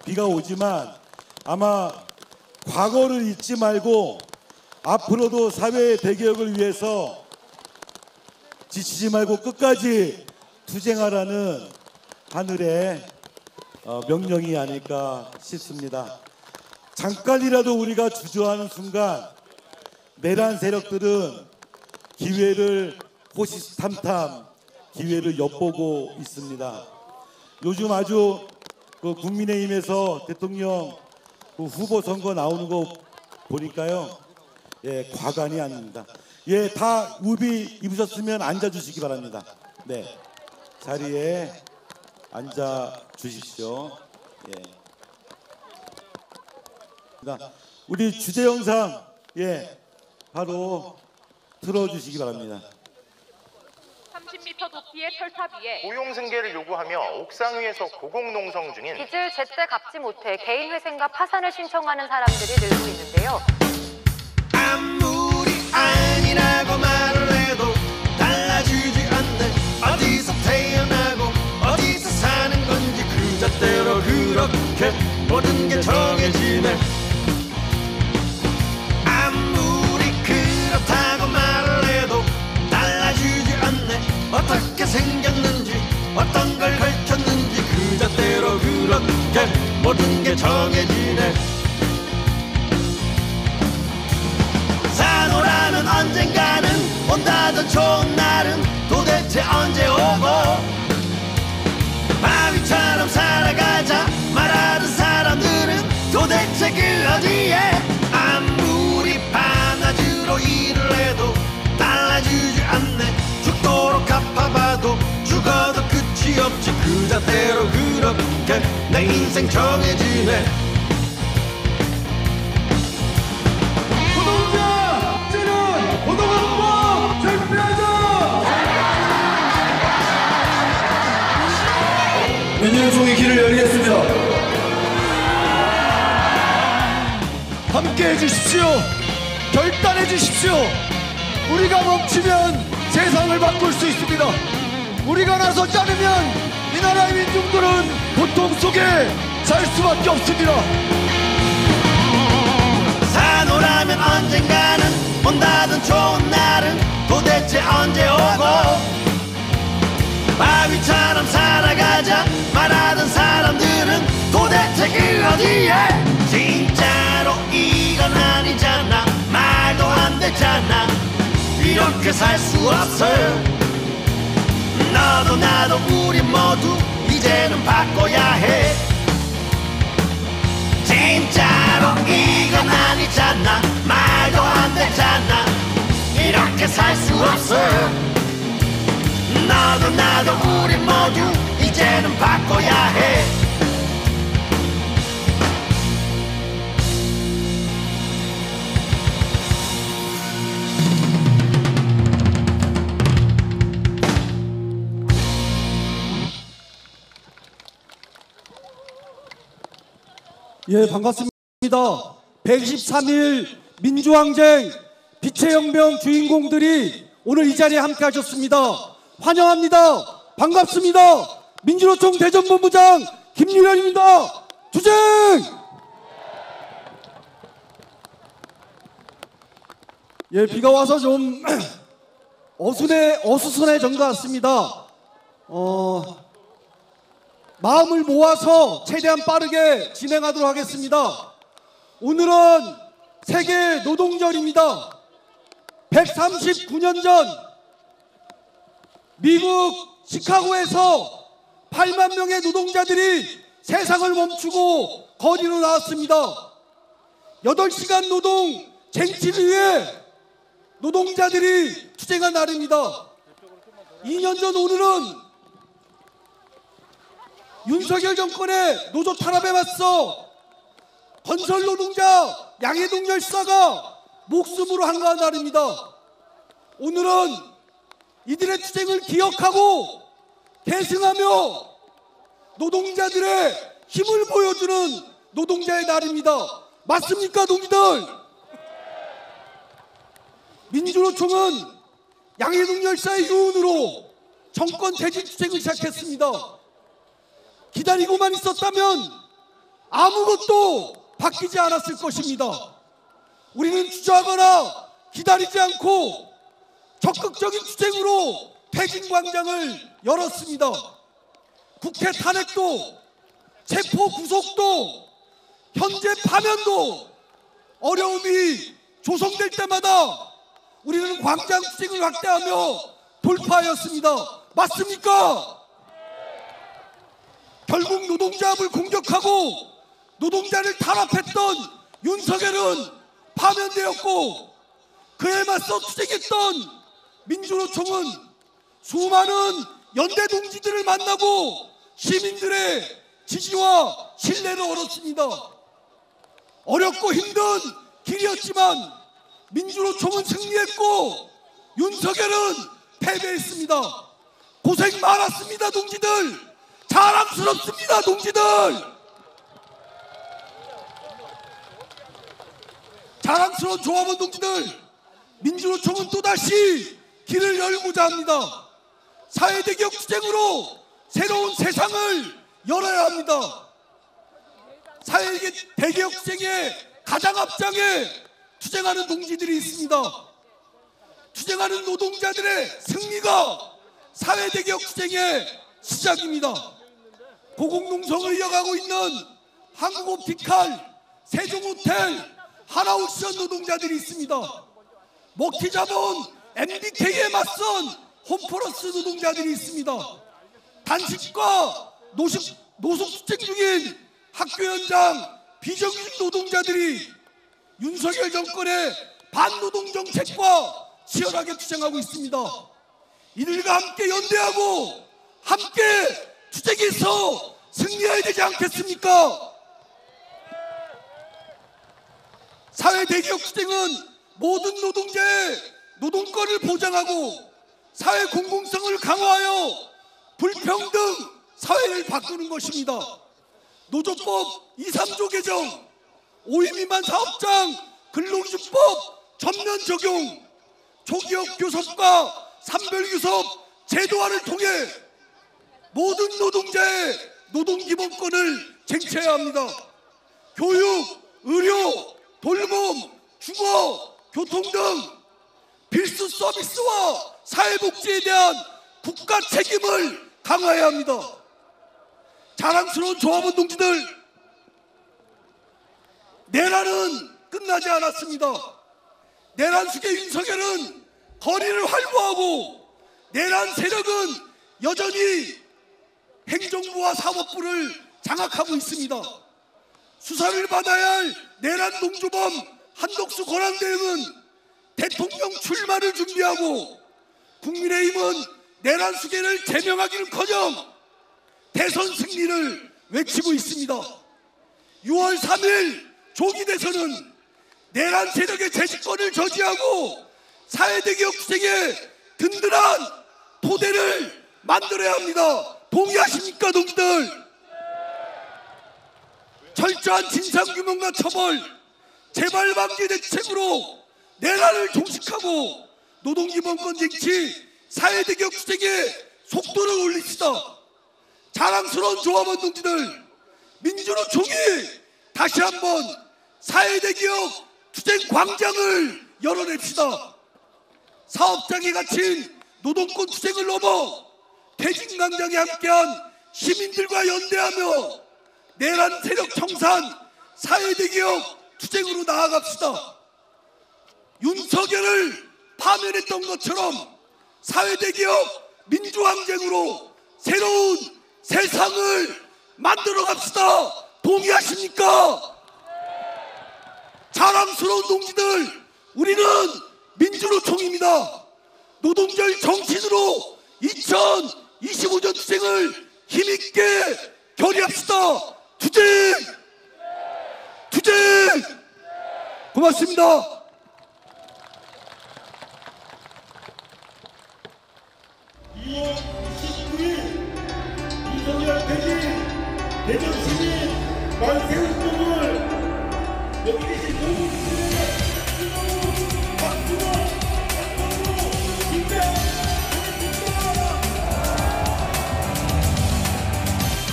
비가 오지만 아마 과거를 잊지 말고 앞으로도 사회의 대개혁을 위해서 지치지 말고 끝까지 투쟁하라는 하늘의 명령이 아닐까 싶습니다. 잠깐이라도 우리가 주저하는 순간 내란 세력들은 기회를 호시탐탐 기회를 엿보고 있습니다. 요즘 아주 그 국민의힘에서 대통령 그 후보 선거 나오는 거 보니까요, 예, 과간이 아닙니다. 예, 다 우비 입으셨으면 앉아주시기 바랍니다. 네, 자리에 앉아 주십시오. 예. 우리 주제 영상, 예, 바로 틀어주시기 바랍니다. 30m 높이의 철탑 위에 고용 승계를 요구하며 옥상 위에서 고공농성 중인 빚을 제때 갚지 못해 개인 회생과 파산을 신청하는 사람들이 늘고 있는데요. 아무리 아니라고 말을 해도 달라지지 않네. 어디서 태어나고 어디서 사는 건지 그 잣대로 그렇게 모든 게 정해지네. 아무리 그렇다고 말을 해도 달라지지 않네. 어떻게 생겼는지 어떤 걸 걸쳤는지 그 잣대로 그렇게 모든 게 정해지네. 산호라는 언젠가는 온다던 좋은 날은 도대체 언제 오고 바위처럼 없지 그자대로 그렇게 내 인생 정해지네. 노동자 찌는 노동헌법 실패하자. 민주노총이 길을 열겠습니다. 함께 해주십시오. 결단해 주십시오. 우리가 멈추면 세상을 바꿀 수 있습니다. 우리가 나서지 않으면 이 나라의 민중들은 고통 속에 살 수밖에 없습니다. 사노라면 언젠가는 온다던 좋은 날은 도대체 언제 오고 바위처럼 살아가자 말하던 사람들은 도대체 그 어디에. 진짜로 이건 아니잖아. 말도 안 되잖아. 이렇게 살 수 없어. 너도 나도 우리 모두 이제는 바꿔야 해. 진짜로 이건 아니잖아. 말도 안 되잖아. 이렇게 살 수 없어. 너도 나도 우리 모두 이제는 바꿔야 해. 예, 반갑습니다. 123일 민주항쟁 빛의 혁명 주인공들이 오늘 이 자리에 함께 하셨습니다. 환영합니다. 반갑습니다. 민주노총 대전본부장 김유련입니다. 투쟁! 예, 비가 와서 좀 어수선해진 것 같습니다. 마음을 모아서 최대한 빠르게 진행하도록 하겠습니다. 오늘은 세계 노동절입니다. 139년 전 미국 시카고에서 8만 명의 노동자들이 세상을 멈추고 거리로 나왔습니다. 8시간 노동 쟁취를 위해 노동자들이 투쟁한 날입니다. 2년 전 오늘은 윤석열 정권의 노조 탄압에 맞서 건설 노동자 양해동 열사가 목숨으로 한가한 날입니다. 오늘은 이들의 투쟁을 기억하고 계승하며 노동자들의 힘을 보여주는 노동자의 날입니다. 맞습니까, 동지들? 민주노총은 양해동 열사의 유언으로 정권 퇴진 투쟁을 시작했습니다. 기다리고만 있었다면 아무것도 바뀌지 않았을 것입니다. 우리는 주저하거나 기다리지 않고 적극적인 투쟁으로 퇴진광장을 열었습니다. 국회 탄핵도 체포 구속도 현재 파면도 어려움이 조성될 때마다 우리는 광장 투쟁을 확대하며 돌파하였습니다. 맞습니까? 결국 노동자합을 공격하고 노동자를 탄압했던 윤석열은 파면되었고 그에 맞서 투쟁했던 민주노총은 수많은 연대 동지들을 만나고 시민들의 지지와 신뢰를 얻었습니다. 어렵고 힘든 길이었지만 민주노총은 승리했고 윤석열은 패배했습니다. 고생 많았습니다, 동지들. 자랑스럽습니다, 동지들. 자랑스러운 조합원 동지들, 민주노총은 또다시 길을 열고자 합니다. 사회대격 투쟁으로 새로운 세상을 열어야 합니다. 사회대격 투쟁의 가장 앞장에 투쟁하는 동지들이 있습니다. 투쟁하는 노동자들의 승리가 사회대격 투쟁의 시작입니다. 고공농성을 이어가고 있는 한국옵티칼, 세종호텔, 하나옵션 노동자들이 있습니다. 먹튀자본 MBK에 맞선 홈플러스 노동자들이 있습니다. 단식과 노숙투쟁 중인 학교 현장 비정규직 노동자들이 윤석열 정권의 반노동 정책과 치열하게 투쟁하고 있습니다. 이들과 함께 연대하고 함께 투쟁에서 승리해야 되지 않겠습니까? 사회대기업 투쟁은 모든 노동자의 노동권을 보장하고 사회 공공성을 강화하여 불평등 사회를 바꾸는 것입니다. 노조법 2, 3조 개정, 5인 미만 사업장 근로기준법 전면 적용, 초기업 교섭과 산별교섭 제도화를 통해 모든 노동자의 노동기본권을 쟁취해야 합니다. 교육, 의료, 돌봄, 주거, 교통 등 필수 서비스와 사회복지에 대한 국가 책임을 강화해야 합니다. 자랑스러운 조합원 동지들, 내란은 끝나지 않았습니다. 내란 수계 윤석열은 거리를 활보하고 내란 세력은 여전히 행정부와 사법부를 장악하고 있습니다. 수사를 받아야 할 내란 농조범 한덕수 권한대행은 대통령 출마를 준비하고 국민의힘은 내란 수계를 제명하기는커녕 대선 승리를 외치고 있습니다. 6월 3일 조기 대선은 내란 세력의 재집권을 저지하고 사회대기업 투쟁의 든든한 토대를 만들어야 합니다. 동의하십니까, 동지들? 철저한 진상규명과 처벌, 재발 방지 대책으로 내란을 종식하고 노동기본권 쟁취, 사회대기업 투쟁의 속도를 올립시다. 자랑스러운 조합원 동지들, 민주노총이 다시 한번 사회대기업 투쟁 광장을 열어냅시다. 사업장에 갇힌 노동권 투쟁을 넘어 퇴진광장에 함께한 시민들과 연대하며 내란 세력 청산, 사회대기업 투쟁으로 나아갑시다. 윤석열을 파면했던 것처럼 사회대기업 민주항쟁으로 새로운 세상을 만들어 갑시다. 동의하십니까? 자랑스러운 동지들, 우리는 민주노총입니다. 노동절 정신으로 2025년 투쟁을 힘있게 결의합시다. 투쟁! 투쟁! 고맙습니다. 2월 29일 윤석열 퇴진 대전 시민 만세 운동을 여기 계신 모든 분들의 박수로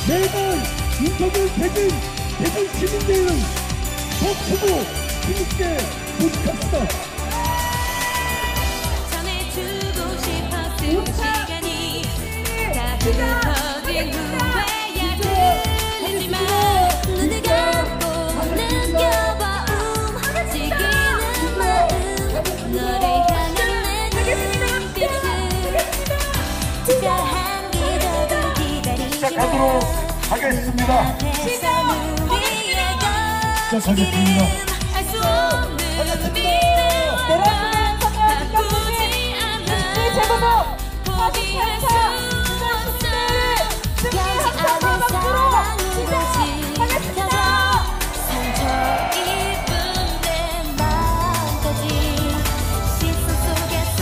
매번 윤석열 퇴진 대전 시민대회는 더 크고 힘있게 모집합시다. 전해주고 싶었을 시간이 다 흩어진 후에야 들리지만 눈을 감고 느껴봐 움직이는 마음 너를 향한 내 눈빛을 특별한 기적을 기다리며 시작하도록 하겠습니다. 시작하겠습니다. 알수 없는 미래와 바꾸지 않아 포기할 수 없어 변치 않은 사랑으로 지켜줘 상처 입은 내 마음까지 시선 속에서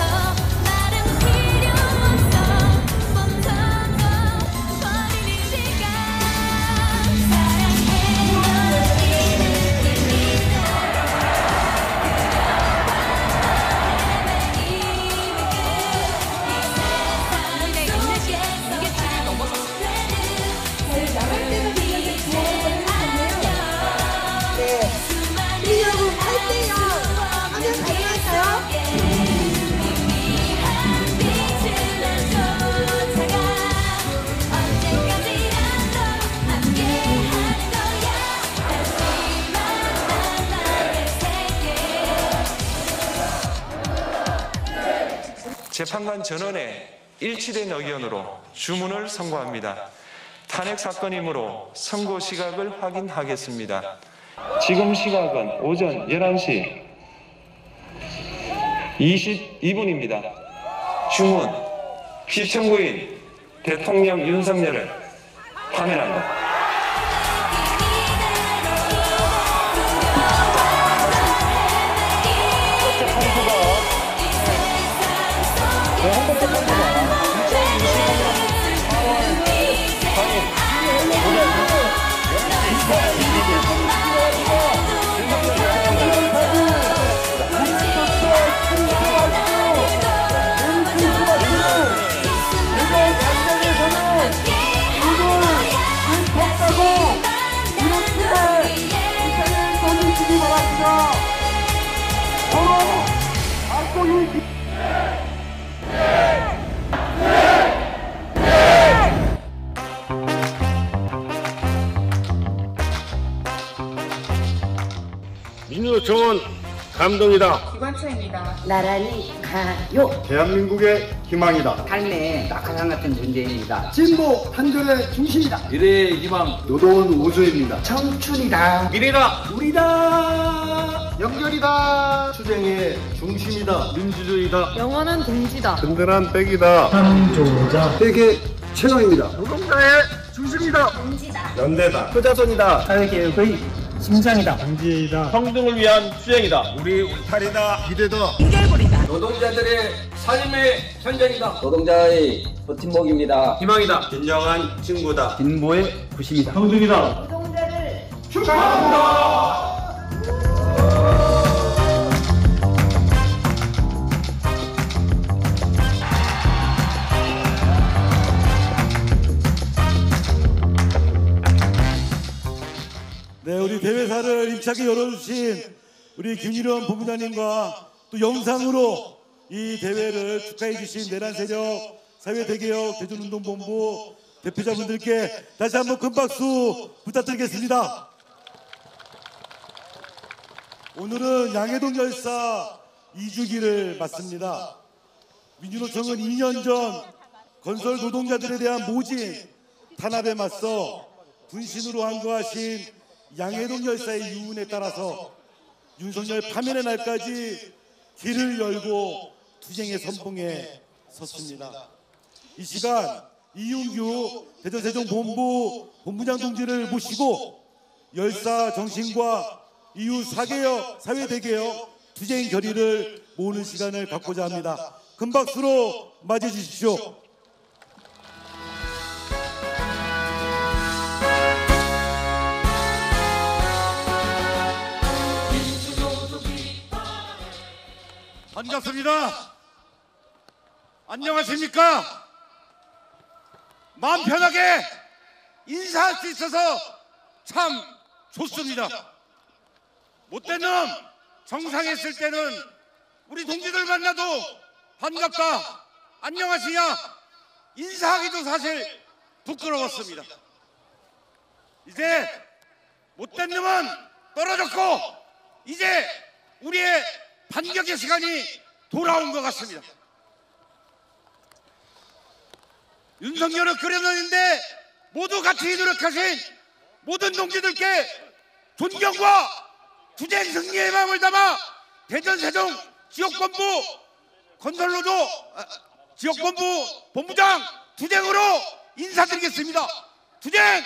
말은 필요 없어 멈춰서 버리는 시간 사랑해 재판관 전원의 일치된 의견으로 주문을 선고합니다. 탄핵 사건이므로 선고 시각을 확인하겠습니다. 지금 시각은 오전 11시 22분입니다. 주문, 피청구인 대통령 윤석열을 파면한다. 민주노총은 감동이다. 기관차입니다. 나란히 가요. 대한민국의 희망이다. 삶의 낙하산 같은 존재입니다. 진보 단결의 중심이다. 미래의 희망 노동은 우주입니다. 청춘이다. 미래다. 우리다. 연결이다. 투쟁의 중심이다. 민주주의다. 영원한 동지다. 든든한 백이다. 창조자 백의 최강입니다. 노동자의 중심이다. 동지다. 연대다. 효자손이다. 사회개혁의 심장이다. 동지이다. 평등을 위한 투쟁이다. 우리 울타리다. 기대다. 노동자들의 삶의 현장이다. 노동자의 버팀목입니다. 희망이다. 진정한 친구다. 진보의 구심이다. 평등이다. 노동자를 축하합니다. 네, 우리 대회사를 힘차게 열어주신 우리 김일원 본부장님과 또 영상으로 이 대회를 축하해 주신 내란세력 사회대개혁 대전운동본부 대표자분들께 다시 한번 큰 박수 부탁드리겠습니다. 오늘은 양해동 열사 2주기를 맞습니다. 민주노총은 2년 전 건설 노동자들에 대한 모진 탄압에 맞서 분신으로 항거하신 양해동 열사의 유언에 따라서 윤석열 파면의 날까지 길을 열고 투쟁의 선봉에 섰습니다. 이 시간 이윤규 대전세종본부 본부장 동지를 모시고 열사 정신과 이후 사회대개혁 투쟁 결의를 모으는 시간을 갖고자 합니다. 큰 박수로 맞이해 주십시오. 반갑습니다. 안녕하십니까? 마음 편하게 인사할 수 있어서 참 좋습니다. 못된 놈 정상에 있을 때는 우리 동지들 만나도 반갑다, 안녕하시냐 인사하기도 사실 부끄러웠습니다. 이제 못된 놈은 떨어졌고 이제 우리의 반격의 시간이 돌아온 것 같습니다. 윤석열을 그려놓는데 모두 같이 노력하신 모든 동지들께 존경과 투쟁 승리의 마음을 담아 대전세종 지역본부 건설노조 지역본부 본부장 투쟁으로 인사드리겠습니다. 투쟁!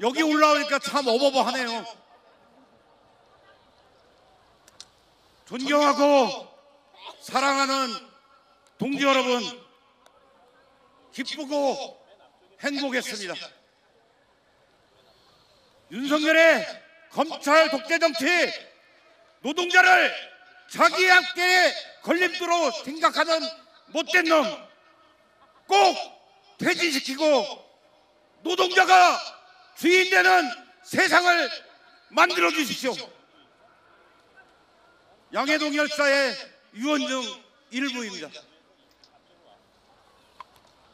여기 올라오니까 참 어버버하네요. 존경하고 사랑하는 동지 여러분, 기쁘고 행복했습니다. 윤석열의 검찰 독재 정치, 노동자를 자기 앞에 걸림돌로 생각하는 못된 놈 꼭 퇴진시키고 노동자가 주인 되는 세상을 만들어 주십시오. 양해동 열사의 유언 중 일부입니다.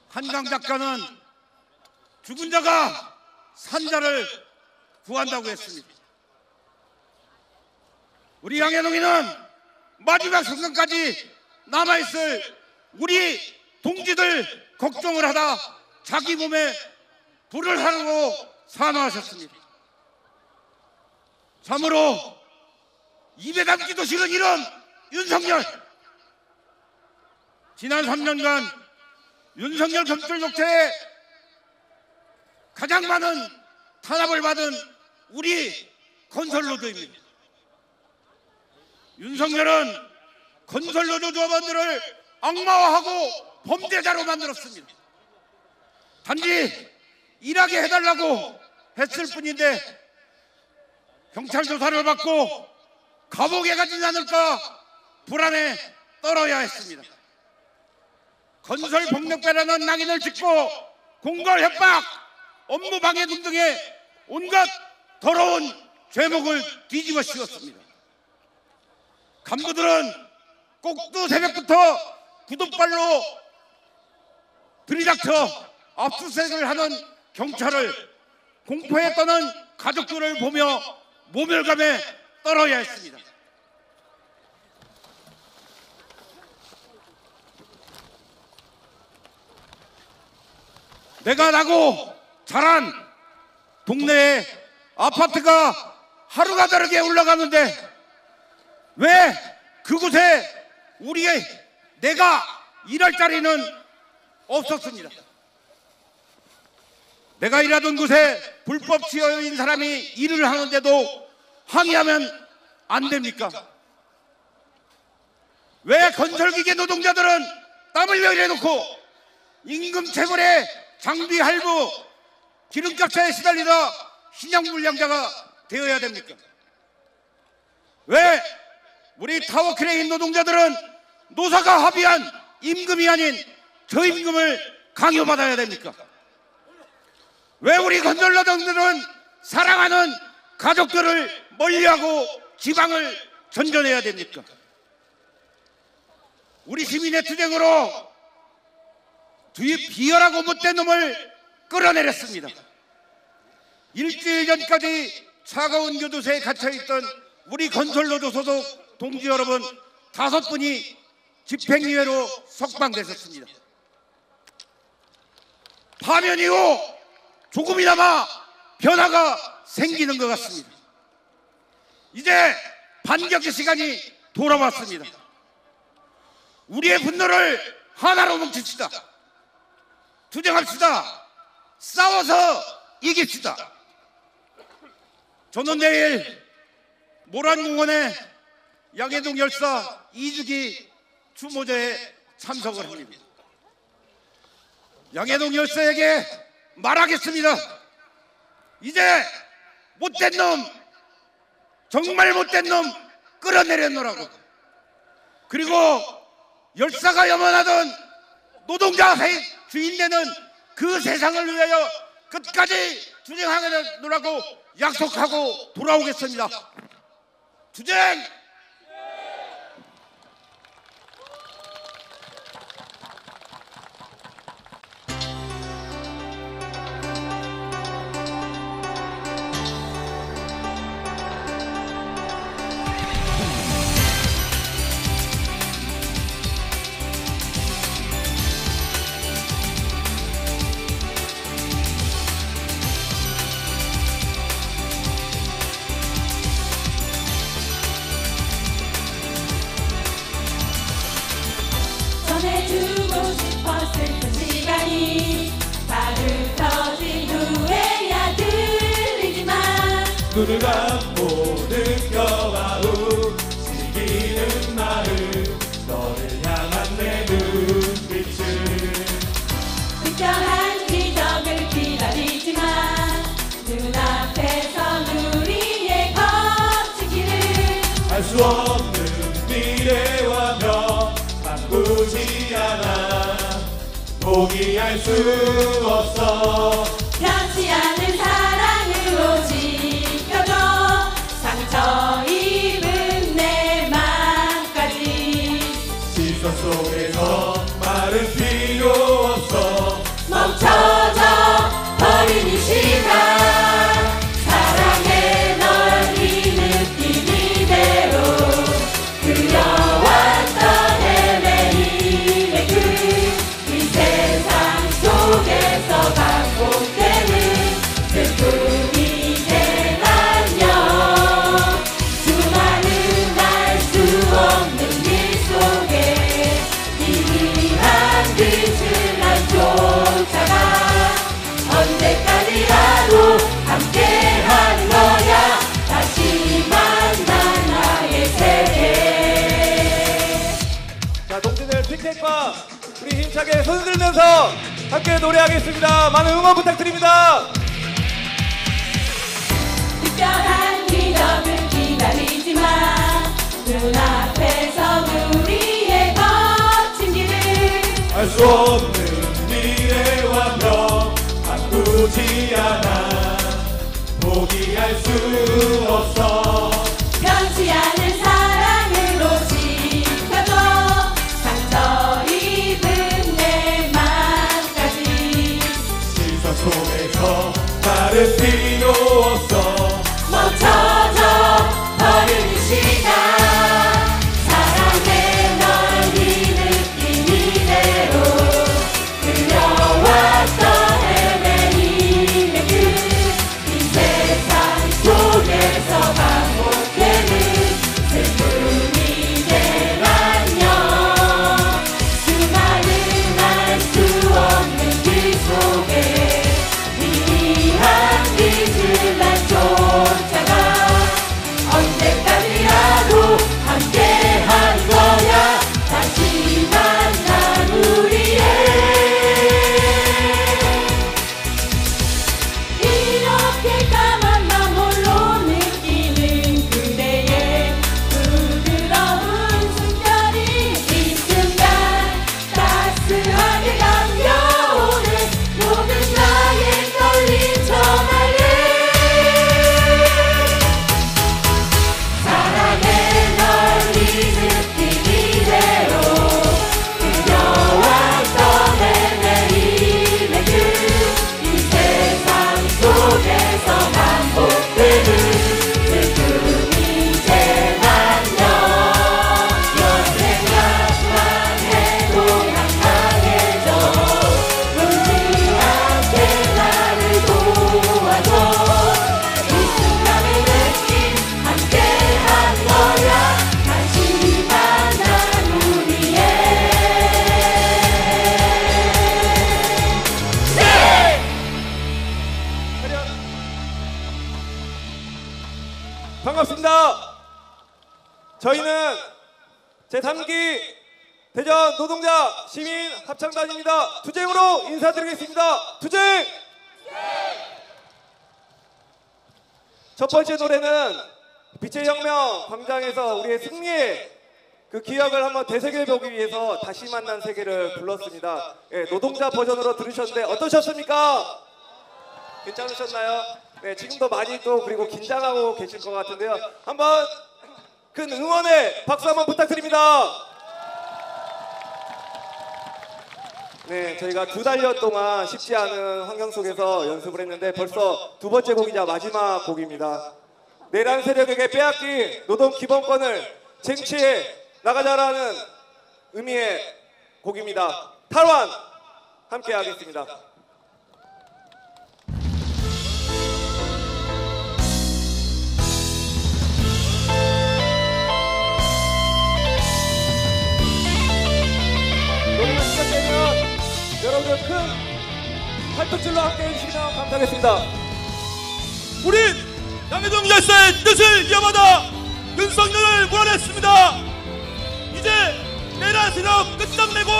한강 작가는 죽은 자가 산자를 구한다고 했습니다. 우리 양해동이는 마지막 순간까지 남아있을 우리 동지들 걱정을 하다 자기 몸에 불을 하려고 산화하셨습니다. 참으로 입에 담기도 싫은 이런 윤석열, 지난 3년간 윤석열 검찰 독재에 가장 많은 탄압을 받은 우리 건설노조입니다. 윤석열은 건설노조 조합원들을 악마화하고 범죄자로 만들었습니다. 단지 일하게 해달라고 했을 뿐인데 경찰 조사를 받고 감옥에 가지 않을까 불안에 떨어야 했습니다. 건설 폭력배라는 낙인을 찍고 공갈 협박, 업무 방해 등등의 온갖 더러운 죄목을 뒤집어 씌웠습니다. 간부들은 꼭두 새벽부터 구둣발로 들이닥쳐 압수수색을 하는 경찰을 공포에 떠는 가족들을 보며 모멸감에 떨어야 했습니다. 내가 나고 자란 동네에 아파트가 하루가 다르게 올라가는데 왜 그곳에 내가 일할 자리는 없었습니다. 내가 일하던 곳에 불법 취업인 사람이 일을 하는데도 항의하면 안 됩니까? 왜 건설기계 노동자들은 땀을 매일해놓고 임금 체불에 장비 할부 기름값에 시달리다 신용불량자가 되어야 됩니까? 왜 우리 타워크레인 노동자들은 노사가 합의한 임금이 아닌 저임금을 강요받아야 됩니까? 왜 우리 건설노동자들은 사랑하는 가족들을 멀리하고 지방을 전전해야 됩니까? 우리 시민의 투쟁으로 비열하고 못된 놈을 끌어내렸습니다. 일주일 전까지 차가운 교도소에 갇혀있던 우리 건설노조 소속 동지 여러분 5분이 집행유예로 석방되셨습니다. 파면 이후 조금이나마 변화가 생기는 것 같습니다. 이제 반격의 시간이 돌아왔습니다. 우리의 분노를 하나로 뭉칩시다. 투쟁합시다. 싸워서 이깁시다. 저는 내일 모란공원에 양해동 열사 2주기 추모제에 참석을 합니다. 양해동 열사에게 말하겠습니다. 이제 못된 놈, 정말 못된 놈 끌어내렸노라고. 그리고 열사가 염원하던 노동자 주인되는 그 세상을 위하여 끝까지 투쟁하겠노라고 약속하고 돌아오겠습니다. 투쟁! 전해주고 싶었을 그 시간이 다들 터진 후에야 들리지만 눈을 감고 느껴봐 움직이는 마음 너를 향한 내 눈빛을 특별한 기적을 기다리지만 눈앞에선 우리의 거친 길을 알 수 없는 미래와 며 바꾸지 않아 포기할 수 없어 변치 않는 사랑으로 지켜줘 상처 입은 내 맘까지 시선 속에서 말은 필요 없어 멈춰져 버린 이 시간 사랑해 널 이 느낌 이대로 그려왔던 헤매임의 이 세상 속에서 반복되는 힘차게 손을 들면서 함께 노래하겠습니다. 많은 응원 부탁드립니다. 특별한 기적을 기다리지만 눈앞에서 우리의 거친 길을 알 수 없는 미래와 명 바꾸지 않아 포기할 수 없어 변치 않은 사랑으로 지켜줘 상처 입은 내 맘까지 시선 속에서 다른 필요 없어 멈춰줘 버린 시간 사랑해 널 이 느낌 이대로 그려왔던 헤매임의 끝이 세상 속에서 반복되는 슬픈 이제 안녕 수많은 알 수 없는 길 속에 희미한 빛을 난 쫓아가 언제까지라도 함께한 거야 다시 만난 우리의 이렇게 까만 맘 홀로 느끼는 그대의 부드러운 숨결이 이 순간 따스하게 감겨오는 모든 나의 떨림 전할래 사랑해 널 이 느낌 이대로 그려왔던 헤매임의 끝이 세상 속에서 반복되는 슬픈 이제 안녕 너 생각만 해도 향상해져 울지 않게 나를 도와줘 이 순간의 느낌 함께한 거야 다시 만난 우리의 반갑습니다. 저희는 제3기 대전 노동자 시민 합창단입니다. 투쟁으로 인사드리겠습니다. 투쟁! 첫 번째 노래는 빛의 혁명 광장에서 우리의 승리의 그 기억을 한번 되새겨보기 위해서 다시 만난 세계를 불렀습니다. 예, 노동자 버전으로 들으셨는데 어떠셨습니까? 괜찮으셨나요? 네, 지금도 많이 또 그리고 긴장하고 계실 것 같은데요. 한번 큰 응원의 박수 한번 부탁드립니다. 네, 저희가 2달여 동안 쉽지 않은 환경 속에서 연습을 했는데 벌써 두 번째 곡이자 마지막 곡입니다. 내란 세력에게 빼앗긴 노동 기본권을 쟁취해 나가자라는 의미의 곡입니다. 탈환 함께 하겠습니다. 노래가 시작되면 여러분들 큰 팔뚝질로 함께 해주시면 감사하겠습니다. 우린 양해동 열사의 뜻을 이어받아 윤석열을 몰아냈습니다. 이제 내란 세력 끝장내고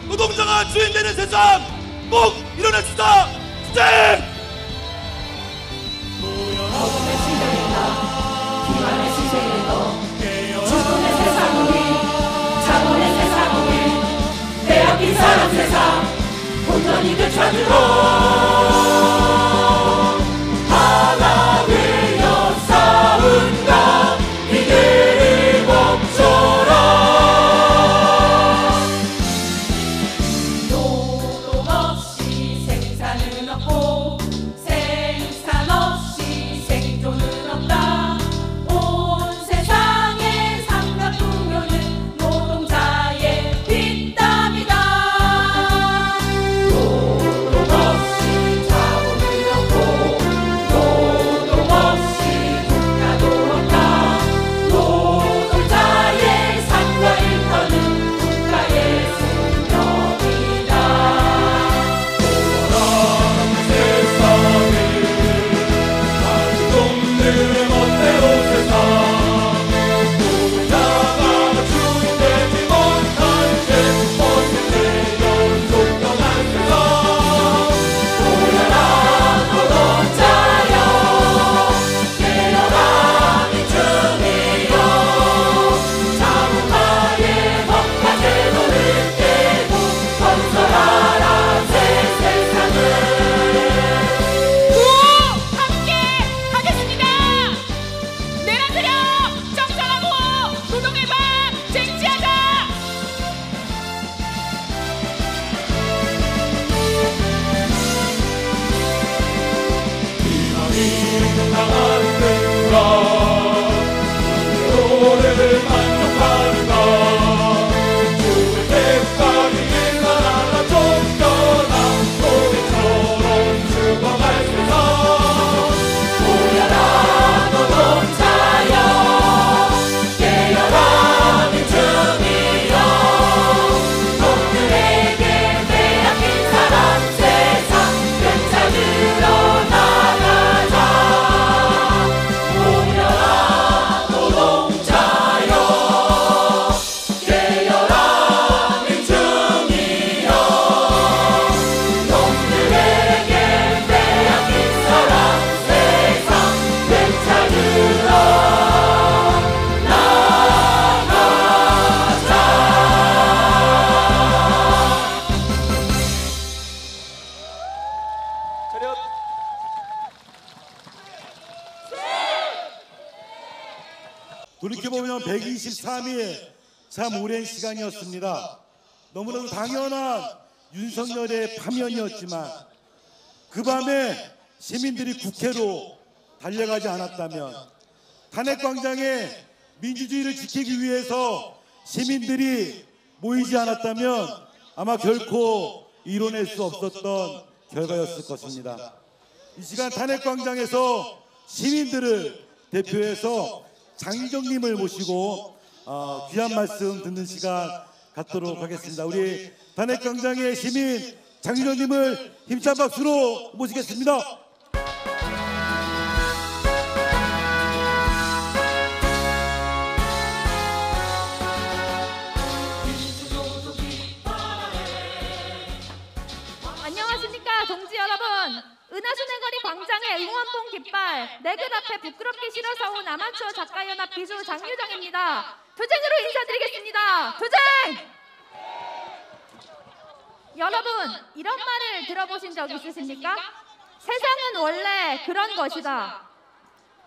노동자가 주인되는 세상 꼭 이뤄냅시다. 투쟁! 어둠의 시대를 너 기만의 시대를 너 죽음의 세상 우리 자본의 세상 우리 빼앗긴 사람 세상 온전히 되찾으러 하나 되어 싸운다 이들을 멈춰라 노동 없이 생산은 없고 생산 없이 생존은 없다 온 세상의 삶과 풍요는 노동자의 뒷담이다 노동 없이 돌이켜보면 123일 참 오랜 시간이었습니다. 너무나도 당연한 윤석열의 파면이었지만 그 밤에 시민들이 국회로 달려가지 않았다면, 탄핵광장에 민주주의를 지키기 위해서 시민들이 모이지 않았다면 아마 결코 이뤄낼 수 없었던 결과였을 것입니다. 이 시간 탄핵광장에서 시민들을 대표해서 장희정님을 모시고 귀한 말씀 듣는 시간 갖도록 하겠습니다. 우리 탄핵광장의 시민 장희정님을 힘찬 박수로 모시겠습니다. 안녕하십니까 동지 여러분. 은하수내거리 광장의 응원봉 깃발 내글 앞에 부끄럽게 실어서 온 아마추어 작가연합 비수 장유정입니다. 투쟁으로 인사드리겠습니다. 투쟁! 여러분, 이런 말을 들어보신 적 있으십니까? 세상은 원래 그런 것이다.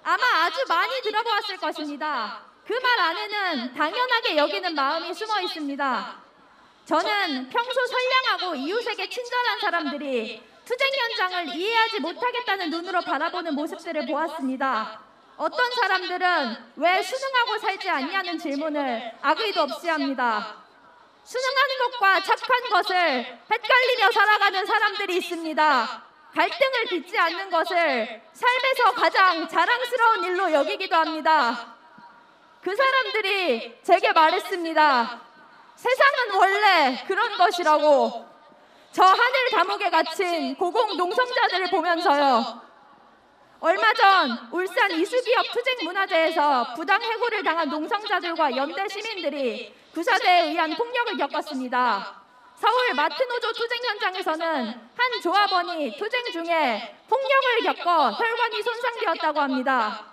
아마 아주 많이 들어보았을 것입니다. 그 말 안에는 당연하게 여기는 마음이 숨어 있습니다. 저는 평소 선량하고 이웃에게 친절한 사람들이 투쟁 현장을 이해하지 못하겠다는 눈으로 바라보는 모습들을 보았습니다. 어떤 사람들은 왜 수능하고 살지 않냐는 질문을 악의도 없이 합니다. 수능하는 것과 착한 것을 헷갈리며 살아가는 사람들이 있습니다. 갈등을 빚지 않는 것을 삶에서 가장 자랑스러운 일로 여기기도 합니다. 그 사람들이 제게 말했습니다. 세상은 원래 그런 것이라고. 저 하늘 감옥에 갇힌 고공 농성자들을 보면서요. 얼마 전 울산 이수기업 투쟁문화제에서 부당 해고를 당한 농성자들과 연대 시민들이 구사대에 의한 폭력을 겪었습니다. 서울 마트노조 투쟁 현장에서는 한 조합원이 투쟁 중에 폭력을 겪어 혈관이 손상되었다고 합니다.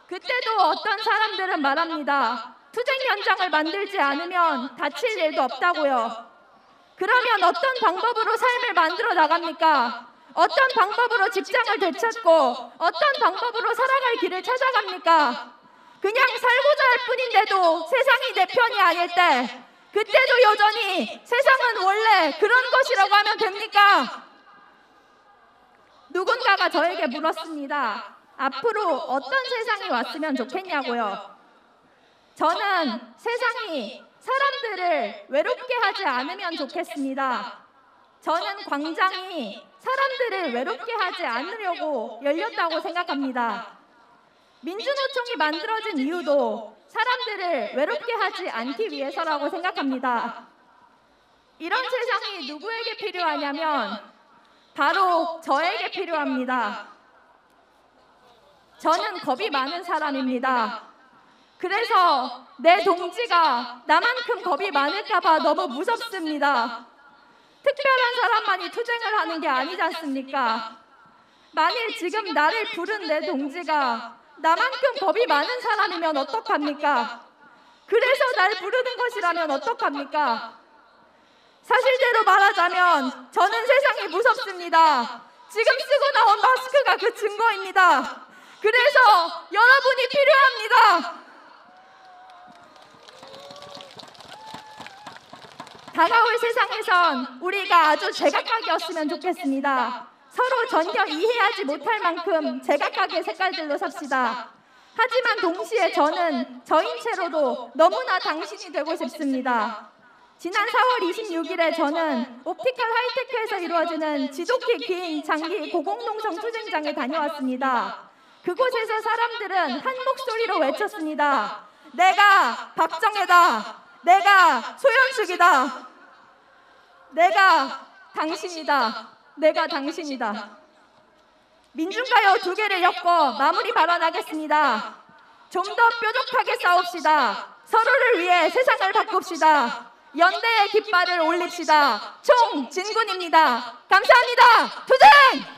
그때도 어떤 사람들은 말합니다. 투쟁 현장을 만들지 않으면 다칠 일도 없다고요. 그러면 어떤 방법으로 삶을 만들어 나갑니까? 어떤 방법으로 직장을 되찾고 어떤 방법으로 살아갈 길을 찾아갑니까? 그냥 살고자 할 뿐인데도 세상이 내 편이 아닐 때 그때도 여전히 세상은 원래 그런 것이라고 하면 됩니까? 누군가가 저에게 물었습니다. 앞으로 어떤 세상이 왔으면 좋겠냐고요. 저는 세상이 사람들을 외롭게 하지 않으면 좋겠습니다. 저는 광장이 사람들을 외롭게 하지 않으려고 열렸다고 생각합니다. 민주노총이 만들어진 이유도 사람들을 외롭게 하지 않기 위해서라고 생각합니다. 이런 세상이 누구에게 필요하냐면 바로 저에게 필요합니다. 저는 겁이 많은 사람입니다. 그래서 내 동지가 나만큼 겁이 많을까봐 너무 무섭습니다. 특별한 사람만이 투쟁을 하는 게 아니지 않습니까? 만일 지금 나를 부른 내 동지가 나만큼 겁이 많은 사람이면 어떡합니까? 그래서 날 부르는 것이라면 어떡합니까? 사실대로 말하자면 저는 세상이 무섭습니다. 지금 쓰고 나온 마스크가 그 증거입니다. 그래서 여러분이 필요합니다. 다가올 세상에선 우리가 아주 제각각이었으면 좋겠습니다. 서로 전혀 이해하지 못할 만큼 제각각의 색깔들로 삽시다. 하지만 동시에 저는 저인 채로도 너무나 당신이 되고 싶습니다. 지난 4월 26일에 저는 옵티컬 하이테크에서 이루어지는 지독히 긴 장기 고공농성 투쟁장에 다녀왔습니다. 그곳에서 사람들은 한 목소리로 외쳤습니다. 내가 박정혜다. 내가 소연숙이다. 내가 당신이다. 내가 당신이다. 민중가요 2개를 엮고 마무리 발언하겠습니다. 좀 더 뾰족하게 싸웁시다. 서로를 위해 세상을 바꿉시다. 연대의 깃발을 올립시다. 총진군입니다. 감사합니다. 투쟁!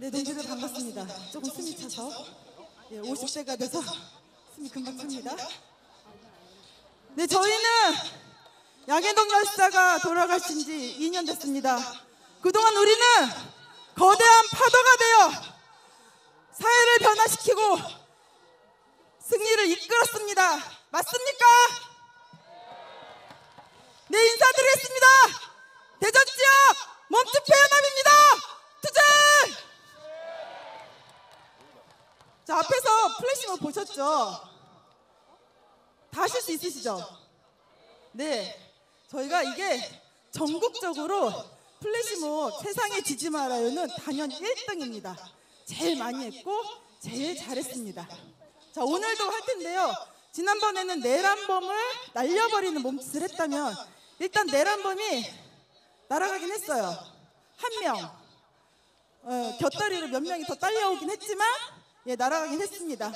네, 동지들 반갑습니다. 조금 숨이 차서 50대가 돼서 숨이 금방 찹니다. 네, 저희는 양해동 열사가 돌아가신 지 2년 됐습니다. 그동안 우리는 거대한 파도가 되어 사회를 변화시키고 승리를 이끌었습니다. 맞습니까? 네, 인사드리겠습니다. 대전 지역 몸집회 연합입니다. 투쟁! 자, 앞에서 플래시몹 보셨죠? 다 하실 수 있으시죠? 네, 저희가 이게 전국적으로 플래시몹 세상에 지지 말아요는 단연 1등입니다. 제일 많이 했고 제일 잘했습니다. 자, 오늘도 할 텐데요. 지난번에는 내란범을 날려버리는 몸짓을 했다면 일단 내란범이 날아가긴 했어요. 한 명, 곁다리로 몇 명이 더 딸려오긴 했지만 날아가긴 했습니다.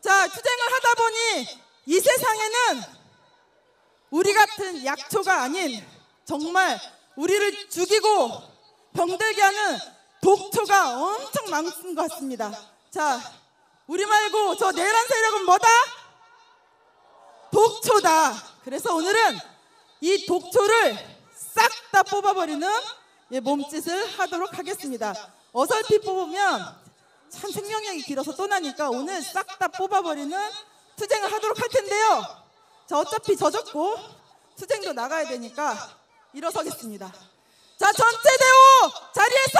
자, 투쟁을 하다 보니 이 세상에는 우리 같은 약초가 아닌 정말 우리를 죽이고 병들게 하는 독초가 엄청 많은 것 같습니다. 자, 우리 말고 저 내란 세력은 뭐다? 독초다. 그래서 오늘은 이 독초를 싹 다 뽑아버리는 몸짓을 하도록 하겠습니다. 어설피 뽑으면 참 생명력이 길어서 떠나니까 오늘 싹 다 뽑아버리는 투쟁을 하도록 할 텐데요. 자, 어차피 젖었고 투쟁도 나가야 되니까 일어서겠습니다. 자, 전체 대우 자리에서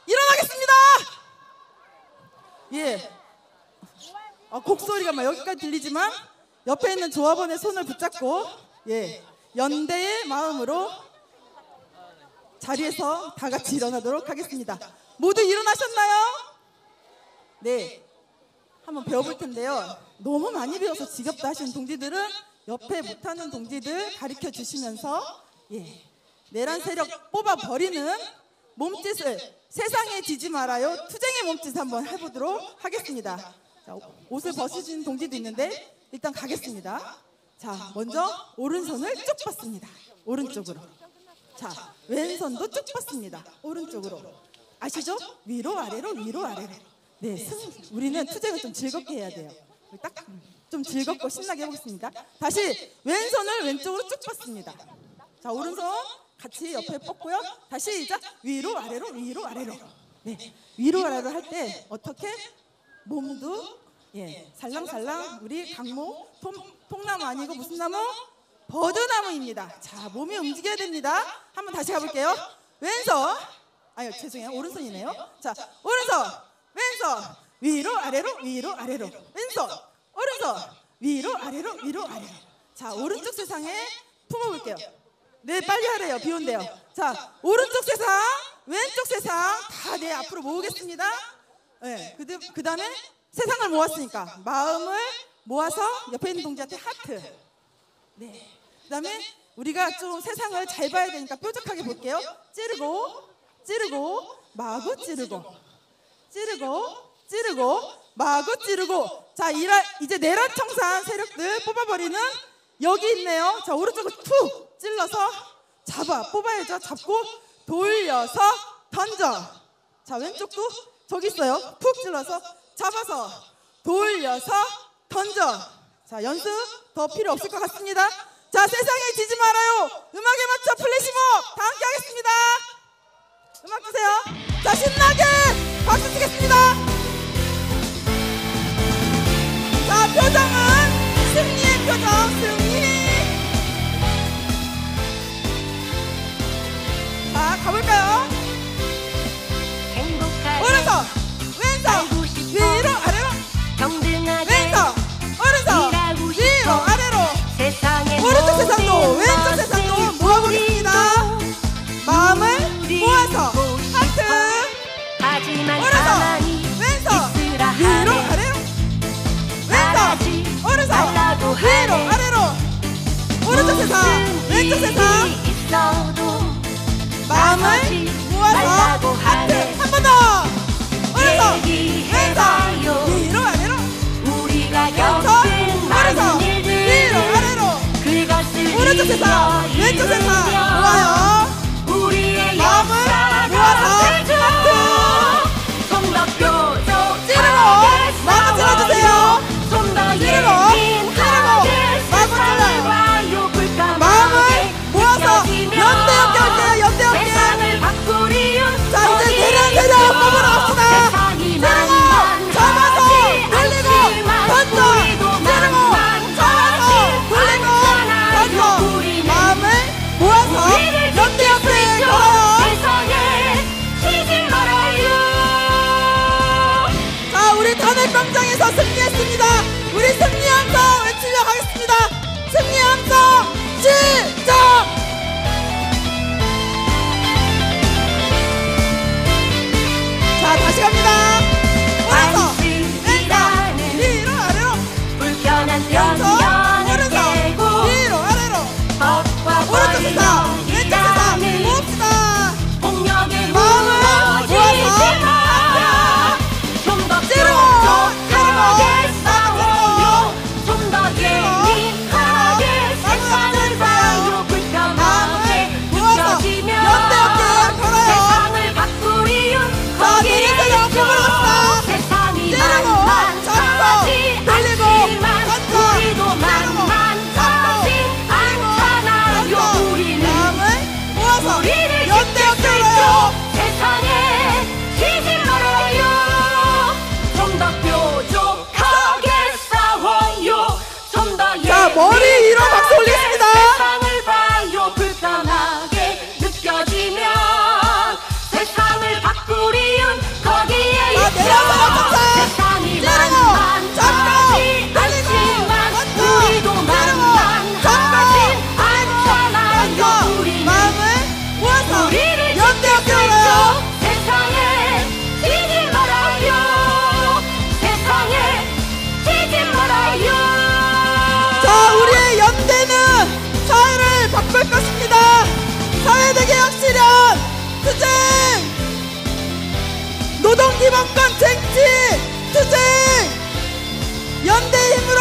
일어나겠습니다. 예. 곡소리가 막 여기까지 들리지만 옆에 있는 조합원의 손을 붙잡고 연대의 마음으로 자리에서 다 같이 일어나도록 하겠습니다. 모두 일어나셨나요? 네. 한번 배워볼 텐데요. 너무 많이 배워서 지겹다 하시는 동지들은 옆에 못하는 동지들 가르쳐 주시면서 내란 세력 뽑아버리는 몸짓을 세상에 지지 말아요. 투쟁의 몸짓 한번 해보도록 하겠습니다. 자, 옷을 벗으신 동지도 있는데 일단 가겠습니다. 자, 먼저 오른손을 쭉 뻗습니다. 오른쪽으로. 자, 왼손도 쭉 뻗습니다. 오른쪽으로. 아시죠? 위로 아래로 위로 아래로. 네, 우리는 투쟁을 좀 즐겁게 해야 돼요. 딱 좀 즐겁고 신나게 해보겠습니다. 다시 왼손을 왼쪽으로 쭉 뻗습니다. 자, 오른손 같이 옆에 뻗고요. 다시 시작. 위로 아래로 위로 아래로. 네, 위로 아래로 할 때 어떻게 몸도 살랑살랑 우리 강모 통나무 아니고 무슨 나무? 버드나무입니다. 자, 몸이 움직여야 됩니다. 한번 다시 가볼게요. 왼손, 죄송해요. 오른손이네요. 자, 오른손, 왼손, 위로 아래로 위로 아래로. 왼손, 오른손, 위로 아래로 위로 아래로. 자, 오른쪽 세상에 품어볼게요. 네, 빨리 하래요. 비 온대요. 자, 오른쪽 세상, 왼쪽 세상 다 내 앞으로 모으겠습니다. 네, 그 다음에 세상을 모았으니까 마음을 모아서 옆에 있는 동지한테 하트. 네. 그 다음에 우리가 좀 세상을 잘 봐야 되니까 뾰족하게 볼게요. 찌르고, 찌르고, 마구 찌르고, 찌르고, 찌르고, 마구 찌르고. 자, 이제 내란 청산 세력들 뽑아버리는 여기 있네요. 자, 오른쪽으로 툭 찔러서 뽑아야죠. 잡고 돌려서 던져. 자, 왼쪽도 저기 있어요. 푹 찔러서 잡아서 돌려서 던져. 자, 연습 더 필요 없을 것 같습니다. 자, 세상에 지지 말아요. 음악에 맞춰 플래시몹 다 함께 하겠습니다. 음악 주세요. 자, 신나게 박수 치겠습니다. 자, 표정은 승리의 표정. 승리. 자, 가볼까요? 오른손, 왼손, 위로 아래로. 왼손, 오른손, 위로 아래로. 오른쪽 세상도 왼쪽 세상도 모아보겠습니다. 마음을 모아서 하트. 오른손, 왼손, 위로 아래로. 왼손, 오른손, 위로 아래로. 오른쪽 세상, 왼쪽 세상. 마음을 모아서 하트. 한 번 더. 오른손, 왼손, 위로 아래로. 왼손, 오른손, 위로 아래로. 오른쪽 세상, 왼쪽 세상 모아요. 마음을 모아서 하트. 시작! 자, 다시 갑니다. 오른손, 왼손, 위로 아래로. 불편한 변경을 깨고 위로 아래로. 오른쪽 세상, 왼쪽 세상. 봅시다. 폭력에 마음을 무너지지 마. 좀 더 뾰족하게 싸워요. 좀 더 예민하게 세상을 봐요. 불편하게 느껴지면 세상을 바꾸리운 거기에 있죠. 세상이 만만하지 않지만 우리도 만만하지 않잖아요. 우리를 지킬 수 세상에 지지 말아요. 좀 더 뾰족하게 싸워요. 좀 더 자, 머리 위로 박수 올리겠습니다. 세상을 봐요. 불편하게 느껴지면 세상을 바꾸리운 거기에 있죠. 세상이 만만하지 않지만 우리도 만만하지 않잖아요. 우리를 지킬 수 세상에 지지 말아요. 세상에 지지 말아요. 자, 우리의 연대는 사회를 바꿀 것입니다. 사회대개혁 실현, 투쟁, 노동기본권 쟁취, 투쟁, 연대의 힘으로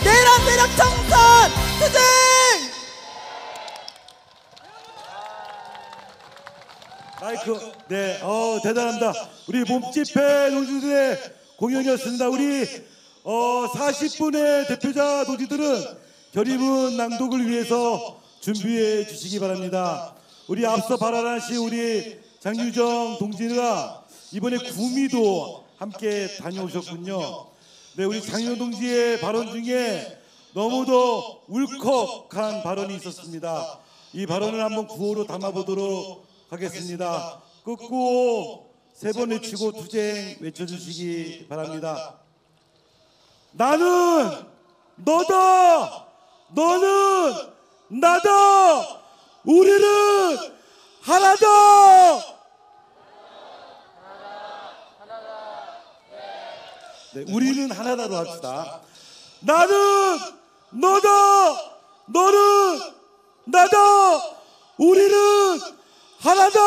내란 세력 청산, 투쟁. 마이크, 네, 대단합니다. 우리 몸집회 노지들의 공연이었습니다. 우리 40분의 대표자 노지들은 결의문 낭독을 위해서 준비해 주시기 바랍니다. 우리 앞서 발언하신 우리 장유정 동지가 이번에 구미도 함께 다녀오셨군요. 네, 우리 장유정 동지의 발언 중에 너무도 울컥한 발언이 있었습니다. 이 발언을 한번 구호로 담아보도록 하겠습니다. 끄고 세 번 외치고 투쟁 외쳐주시기 바랍니다. 나는 너다, 너는 나다, 우리는 하나다. 네, 우리는 하나다로 합시다. 나는 너다, 너는 나다, 우리는 하나다.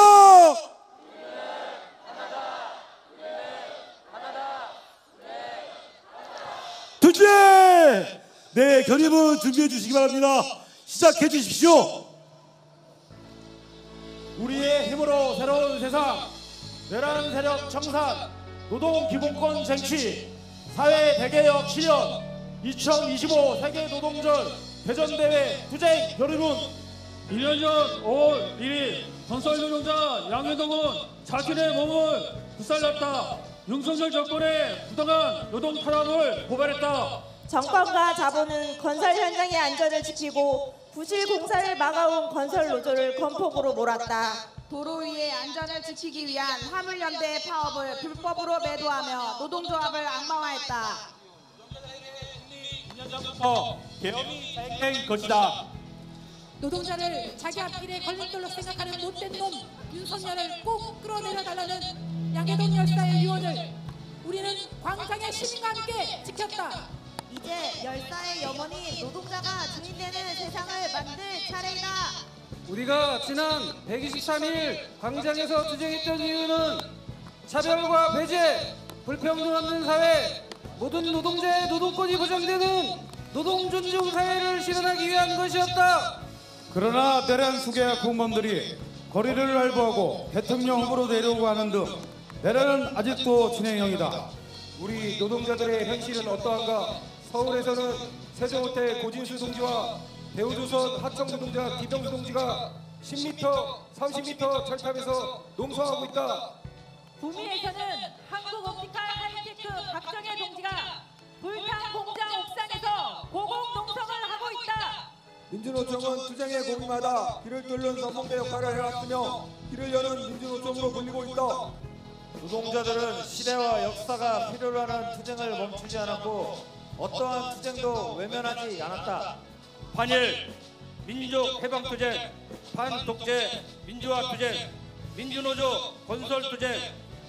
투쟁! 네, 결의문 준비해 주시기 바랍니다. 시작해 주십시오. 우리의 힘으로 새로운 세상, 내란 세력 청산, 노동 기본권 쟁취, 사회 대개혁 실현, 2025 세계 노동절 대전대회 투쟁 결의문. 1년 전 5월 1일 건설 노동자 양현동은 자신의 몸을 불살랐다. 윤석열 정권의 부당한 노동 탄압을 고발했다. 정권과 자본은 건설 현장의 안전을 지키고 부실 공사를 막아온 건설 노조를 건폭으로 몰았다. 도로 위의 안전을 지키기 위한 화물연대 파업을 불법으로 매도하며 노동조합을 악마화했다. 2년 전부터 계엄이 자행된 것이다. 노동자를 자기 앞길에 걸림돌로 생각하는 못된 놈 윤석열을 꼭 끌어내려달라는 양해동 열사의 유언을 우리는 광장의 시민과 함께 지켰다. 이제 열사의 염원이 노동자가 주인되는 세상을 만들 차례이다. 우리가 지난 123일 광장에서 투쟁했던 이유는 차별과 배제, 불평등 없는 사회, 모든 노동자의 노동권이 보장되는 노동 존중 사회를 실현하기 위한 것이었다. 그러나 내란 수괴 공무원들이 거리를 활보하고 대통령 후보로 내려오고 하는 등 내란은 아직도 진행형이다. 우리 노동자들의 현실은 어떠한가? 서울에서는 세종호텔 고진수 동지와 대우조선 하청 노동자 기병수 동지가 10m, 30m 철탑에서 농성하고 있다. 구미에서는 한국옵티칼 하이테크 박정혜 동지가 불탄 공장 옥상에서 고공 농성을 하고 있다. 민주노총은 투쟁의 고비마다 길을 뚫는 선봉대 역할을 해왔으며 길을 여는 민주노총으로 불리고 있다. 노동자들은 시대와 역사가 필요로 하는 투쟁을 멈추지 않았고 어떠한 투쟁도 외면하지 않았다. 반일 민족 해방투쟁, 반독재 민주화투쟁, 민주노조 건설투쟁,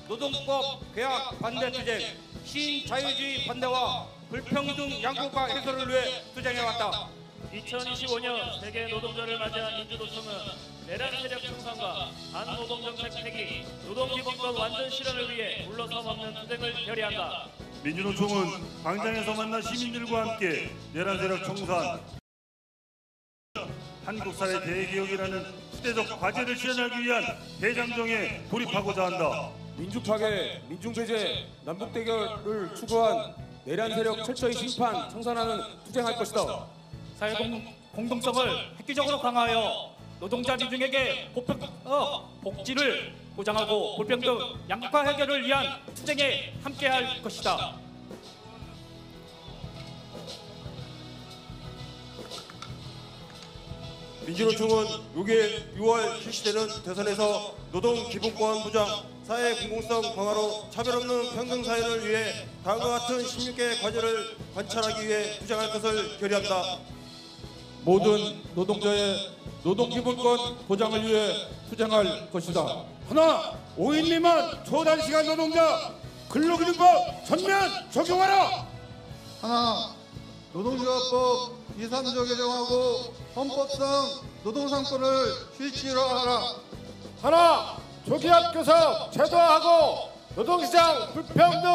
노동법 개혁 반대투쟁, 신자유주의 반대와 불평등 양극화 해소를 위해 투쟁해왔다. 2025년 세계 노동절을 맞이한 민주노총은 내란 세력 청산과 반노동정책 폐기, 노동기본권 완전 실현을 위해 물러섬 없는 투쟁을 결의한다. 민주노총은 광장에서 만난 시민들과 함께 내란 세력 청산, 한국 사회 대개혁이라는 시대적 과제를 실현하기 위한 대장정에 돌입하고자 한다. 민주파괴, 민중배제, 남북대결을 추구한 내란 세력 철저히 심판, 청산하는 투쟁할 것이다. 사회 공동성을 획기적으로 강화하여 노동자 민중에게 복지를 보장하고 불평등 양극화 해결을 위한 투쟁에 함께할 것이다. 민주노총은 6월 실시되는 대선에서 노동기본권 보장, 사회 공공성 강화로 차별 없는 평등 사회를 위해 다음과 같은 16개 과제를 관철하기 위해 투쟁할 것을 결의한다. 모든 노동자의 노동기본권 보장을 위해 투쟁할 것이다. 하나, 5인 미만 초단시간 노동자 근로기준법 전면 적용하라. 하나, 노동조합법 2, 3조 개정하고 헌법상 노동상권을 실시로 하라. 하나, 조기합 교섭 제도화하고 노동시장 불평등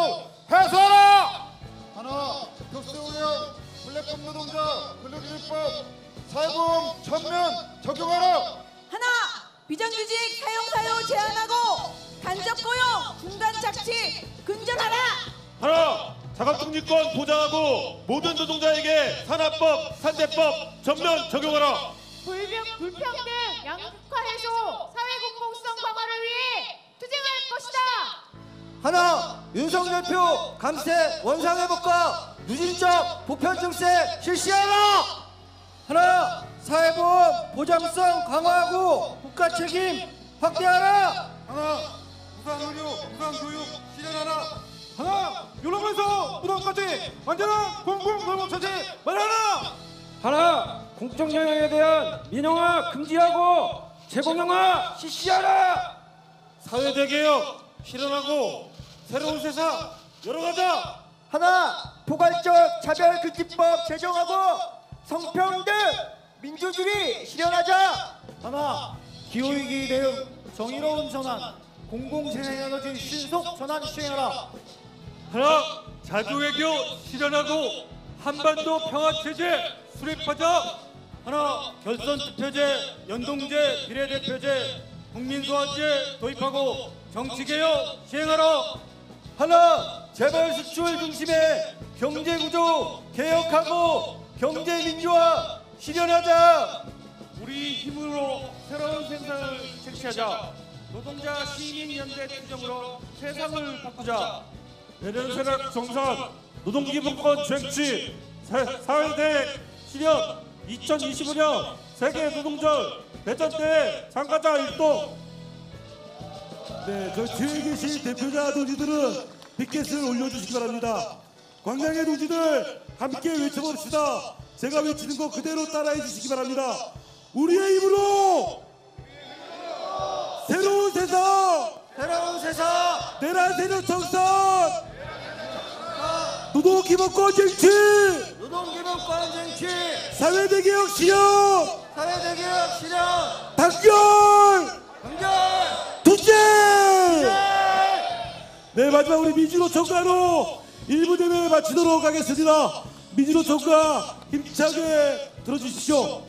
해소하라. 하나, 격세운영 플랫폼 노동자 근로기준법 사회보험 전면 적용하라. 하나, 비정규직 사용사유 제한하고 간접고용 중단 착취 근절하라. 하나, 자가격리권 보장하고 모든 노동자에게 산하법, 산대법 전면 적용하라. 불평등 양극화 해소, 사회 공공성 강화를 위해 투쟁할 것이다. 하나, 윤석열 표 감세 원상회복과 누진적 보편증세 실시하라. 하나, 사회보험 보장성 강화하고 국가 책임 확대하라. 하나, 무상의료, 무상교육 실현하라. 하나, 유럽에서 무덤까지 완전한 공공노동체제 마련하라. 하나, 공적 영역에 대한 민영화 금지하고 재공영화 실시하라. 사회대개혁 실현하고 새로운 세상 열어가자. 하나, 포괄적 차별금지법 제정하고 성평등 민주주의 실현하자. 하나, 기후위기 대응 정의로운 전환 공공재생에너지 신속 전환 시행하라. 하나, 자주외교 실현하고 한반도 평화체제 수립하자. 하나, 결선투표제, 연동제, 비례대표제, 국민소환제 도입하고 정치개혁 시행하라. 하나, 재벌 수출 중심의 경제구조 개혁하고 경제민주화 실현하자. 우리 힘으로 새로운 생산을 쟁취하자. 노동자 시민연대 투쟁으로 세상을 바꾸자. 내년 세력 정산, 노동기본권 쟁취, 사회대획 실현, 2025년 세계 노동절 대전대회 참가자 일동. 네, 저 뒤에 계신 대표자 동지들은 피켓을 올려주시기 바랍니다. 광장의 동지들 함께 외쳐봅시다. 제가 외치는 거 그대로 따라해 주시기 바랍니다. 우리의 힘으로 새로운 세상, 새로운 세상, 내란 세력 정산, 노동기본권 쟁취, 노동기본권 쟁취, 사회대개혁 실현, 사회대개혁 실현, 단결, 투쟁. 네, 마지막 우리 민주노총가로 1부 대회 마치도록 하겠습니다. 민주노총가 힘차게 들어주십시오.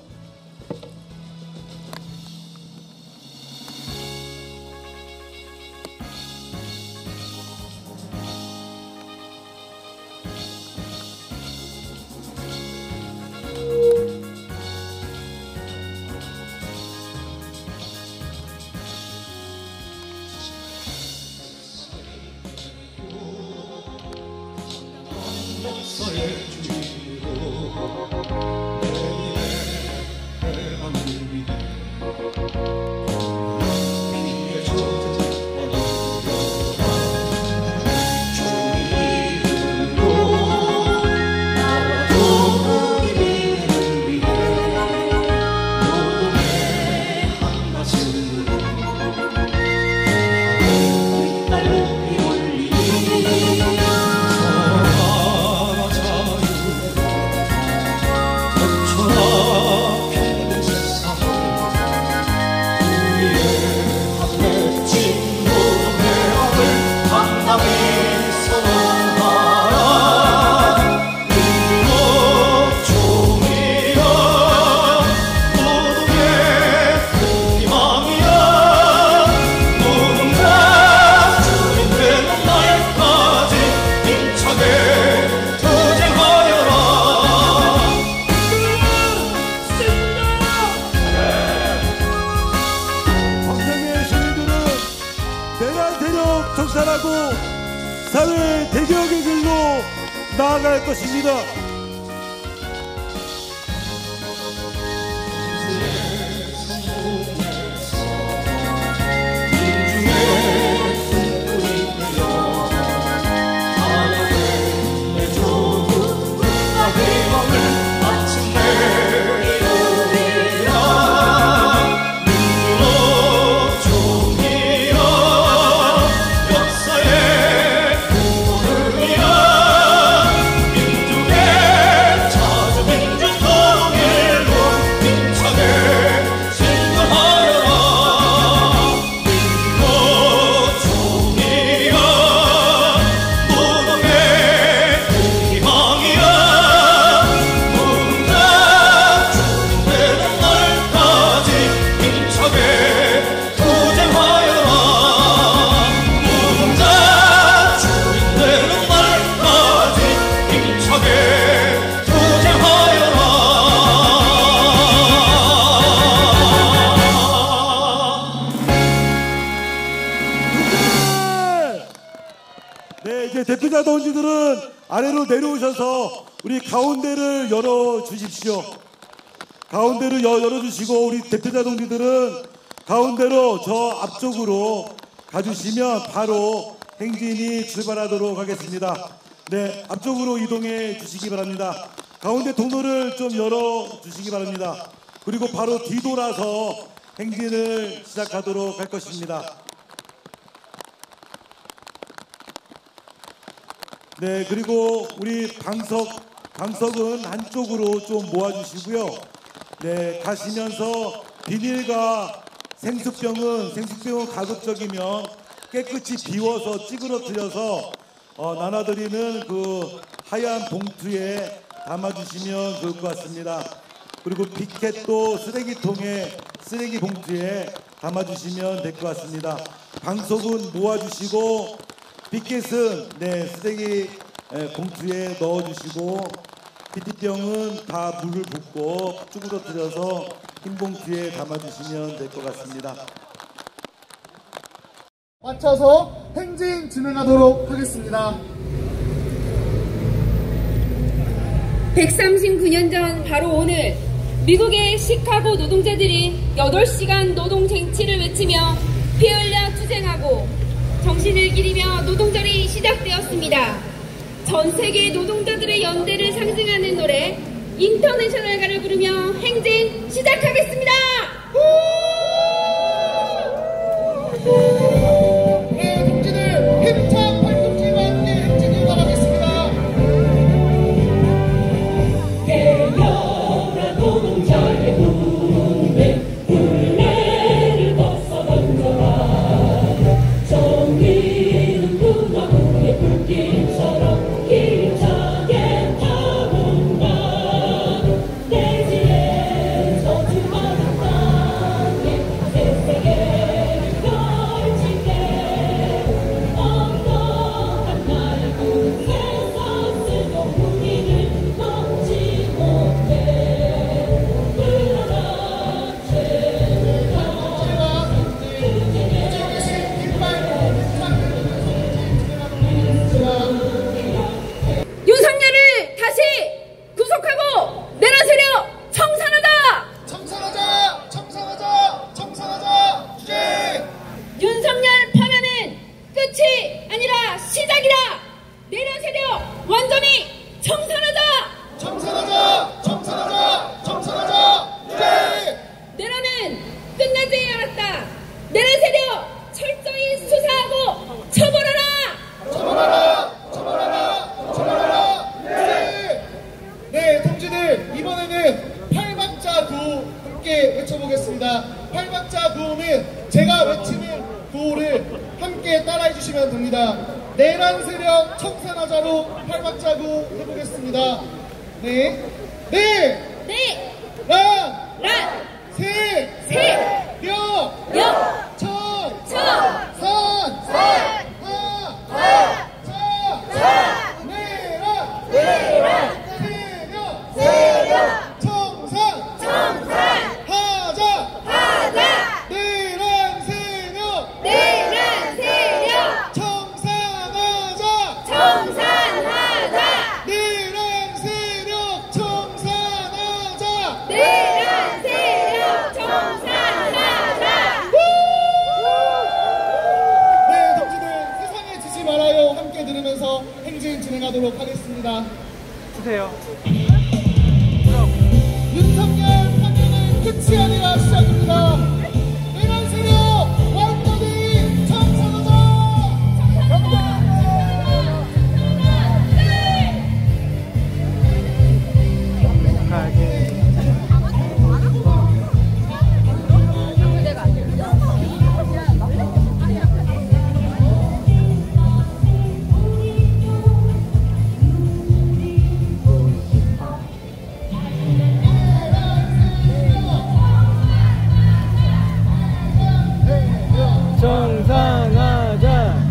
할 것입니다. 네, 이제 대표자 동지들은 아래로 내려오셔서 우리 가운데를 열어주십시오. 가운데를 열어주시고 우리 대표자 동지들은 가운데로 저 앞쪽으로 가주시면 바로 행진이 출발하도록 하겠습니다. 네, 앞쪽으로 이동해 주시기 바랍니다. 가운데 통로를 좀 열어주시기 바랍니다. 그리고 바로 뒤돌아서 행진을 시작하도록 할 것입니다. 네, 그리고 우리 방석은 한쪽으로 좀 모아주시고요. 네, 가시면서 비닐과 생수병은 가급적이면 깨끗이 비워서 찌그러뜨려서 나눠드리는 그 하얀 봉투에 담아주시면 좋을 것 같습니다. 그리고 빅캣도 쓰레기 봉투에 담아주시면 될 것 같습니다. 방석은 모아주시고 빅캣은 쓰레기 봉투에 넣어주시고 PT병은 다 물을 붓고 쭈그러뜨려서 흰 봉투에 담아주시면 될 것 같습니다. 맞춰서 행진 진행하도록 하겠습니다. 139년 전 바로 오늘 미국의 시카고 노동자들이 8시간 노동 쟁취를 외치며 피 흘려 투쟁하고 정신을 기리며 노동절이 시작되었습니다. 전 세계 노동자들의 연대를 상징하는 노래 인터내셔널가를 부르며 행진 시작하겠습니다. 네, 동지들 힘찬 발꿈치와 함께 행진을 나가겠습니다. 깨어라 노동자의 운명 굴레를 벗어 던져라. 정의는 문화의 불길처럼 힘차게 타온다. 대지에 저주하는 땅에 새 세계를 걸칠게. 어떠한 날 그새서 쓰고 우리를 넘지 못해. 그러나 죄가 그제의 윤석열을 다시 구속하고 내라세려 청산하자! 청산하자! 청산하자! 청산하자! 주제! 윤석열 파면은 끝이 아니라 시작이다! 내라세려 완전히 청산하자! 청산하자! 청산하자! 청산하자! 주제! 내라는 끝나지 않았다! 내라세려 철저히 수사하고 처벌하라! 처벌하라! 처벌하라! 처벌하라! 주제! 네, 동지들 이번에는 8박자 구호 함께 외쳐보겠습니다. 8박자 구호는 제가 외치는 구호를 함께 따라해 주시면 됩니다. 내란 세력 청산하자로 8박자 구호 해보겠습니다. 네, 네, 네, 란, 세, 려, 청, 산, 하, 자, 내란, 세력, 청산, 하자, 내란 세력, 청산하자, 내란 진행하도록 하겠습니다. 주세요. 윤석열 판결은 끝이 아니라 시작입니다. 내란 세력 완전히 청산하자!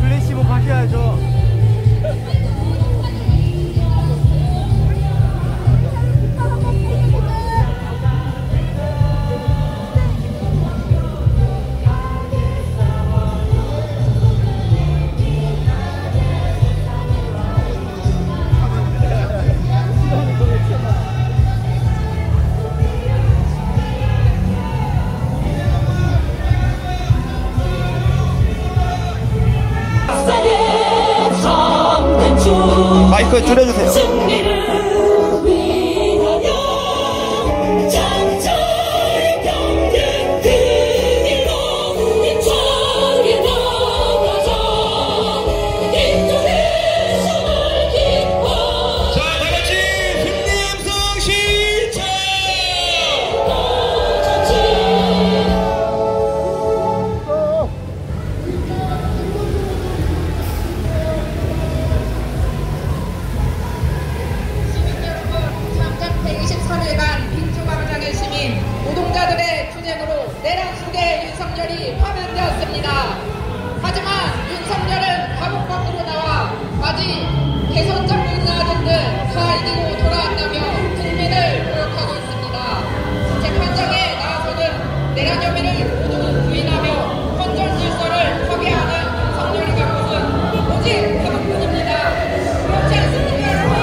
플래시몹 하셔야죠. 마이크 줄여주세요. 내란 속에 윤석열이 파면되었습니다. 하지만 윤석열은 감옥 밖으로 나와 아직 개선 장군이나 등등 다 이기고 돌아왔다며 국민을 모욕하고 있습니다. 재판장에 나와서는 내란 혐의를 모두 부인하며 헌정 질서를 파괴하는 윤석열이 간 것은 오직 감옥뿐입니다. 그렇지 않습니까, 여러분?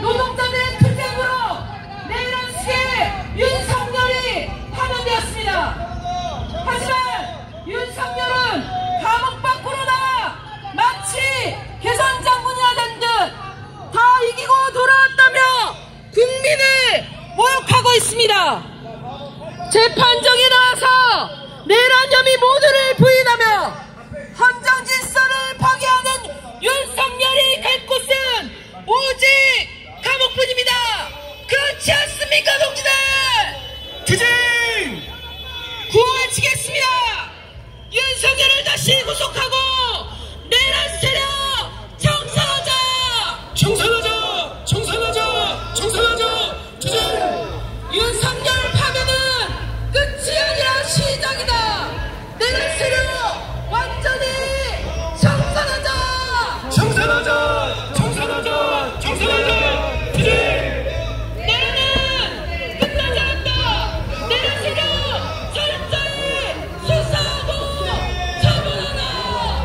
노동자들의 투쟁으로 내란 속에 윤석열이 파면되었습니다. 하지만 윤석열은 감옥 밖으로 나와 마치 개선 장군이나 된 듯 다 이기고 돌아왔다며 국민을 모욕하고 있습니다. 재판정에 나와서 내란 혐의 모두를 부인하며 헌정 질서를 파괴하는 윤석열이 갈 곳은 오직 감옥뿐입니다. 그렇지 않습니까, 동지들? 투쟁 구호외치겠습니다. 윤석열을 다시 구속하고 내란 세력 청산하자. 청산하자. 청산하자. 청산하자. 투쟁. 윤석열 파면은 끝이 아니라 시작이다. 내란 세력 완전히 청산하자. 청산하자. 청산하자. 청산하자. 투쟁. 내란은 끝나지 않았다. 내란 세력 철저히 수사하고 처벌하라.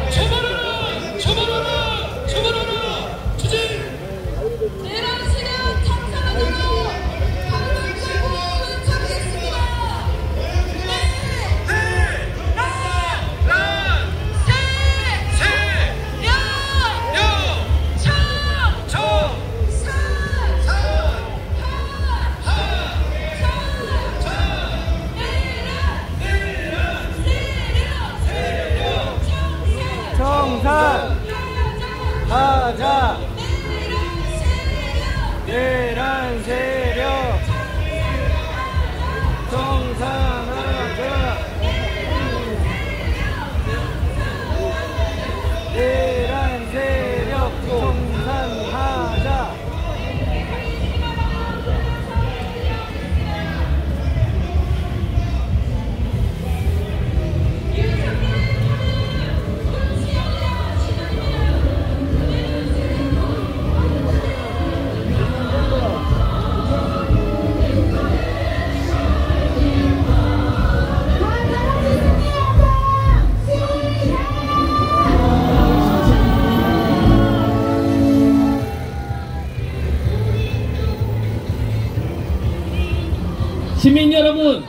시민 여러분,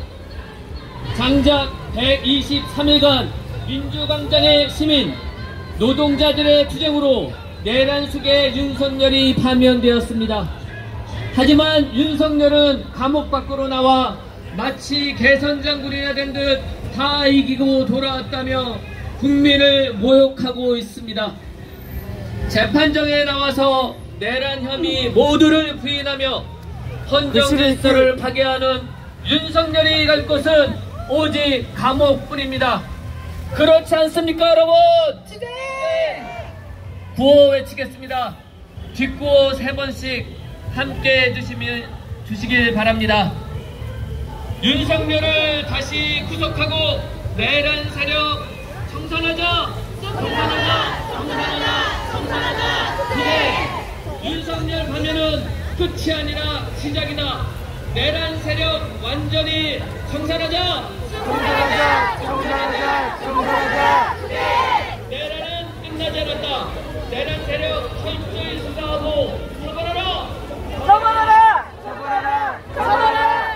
장작 123일간 민주광장의 시민, 노동자들의 투쟁으로 내란 속에 윤석열이 파면되었습니다. 하지만 윤석열은 감옥 밖으로 나와 마치 개선장군이나 된 듯 다 이기고 돌아왔다며 국민을 모욕하고 있습니다. 재판정에 나와서 내란 혐의 모두를 부인하며 헌정 질서를 파괴하는 윤석열이 갈 곳은 오직 감옥뿐입니다. 그렇지 않습니까, 여러분? 구호 외치겠습니다. 뒷구호 3번씩 함께 해주시길 바랍니다. 윤석열을 다시 구속하고 내란 세력 청산하자! 청산하자! 청산하자! 청산하자! 그래! 윤석열 가면은 끝이 아니라 시작이다. 내란 세력 완전히 청산하자! 청산하자! 청산하자! 청산하자! 내란은 끝나지 않았다. 내란 세력 철저히 수사하고 처벌하라! 처벌하라! 처벌하라! 처벌하라!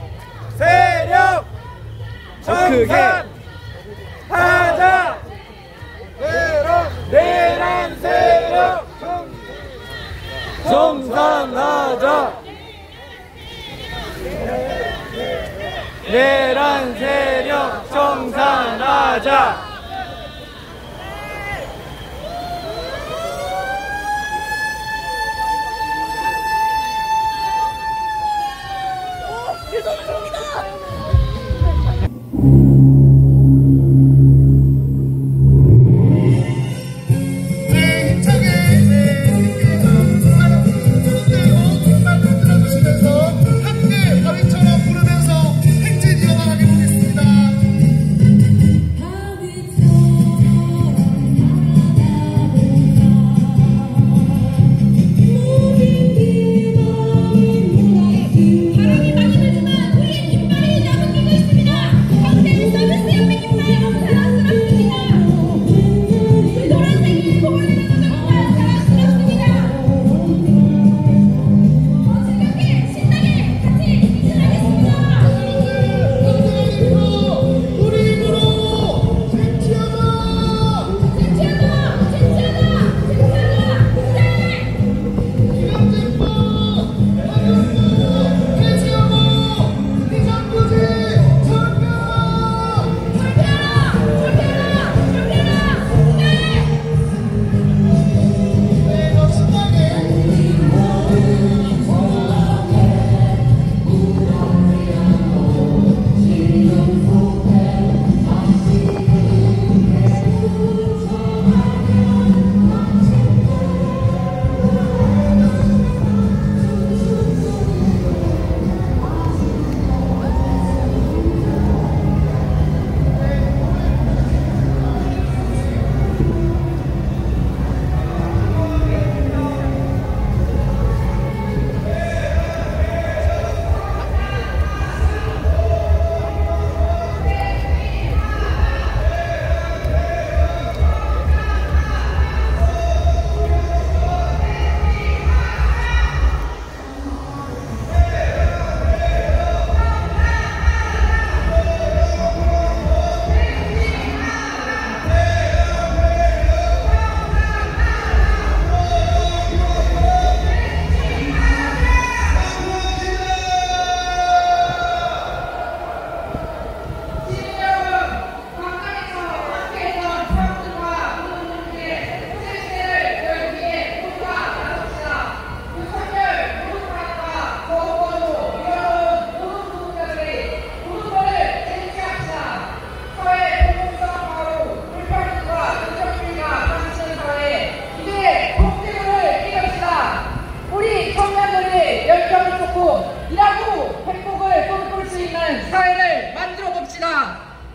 내란 세력 청산하자. 내란 세력 청산하자. 내란 세력 청산하자. 밤이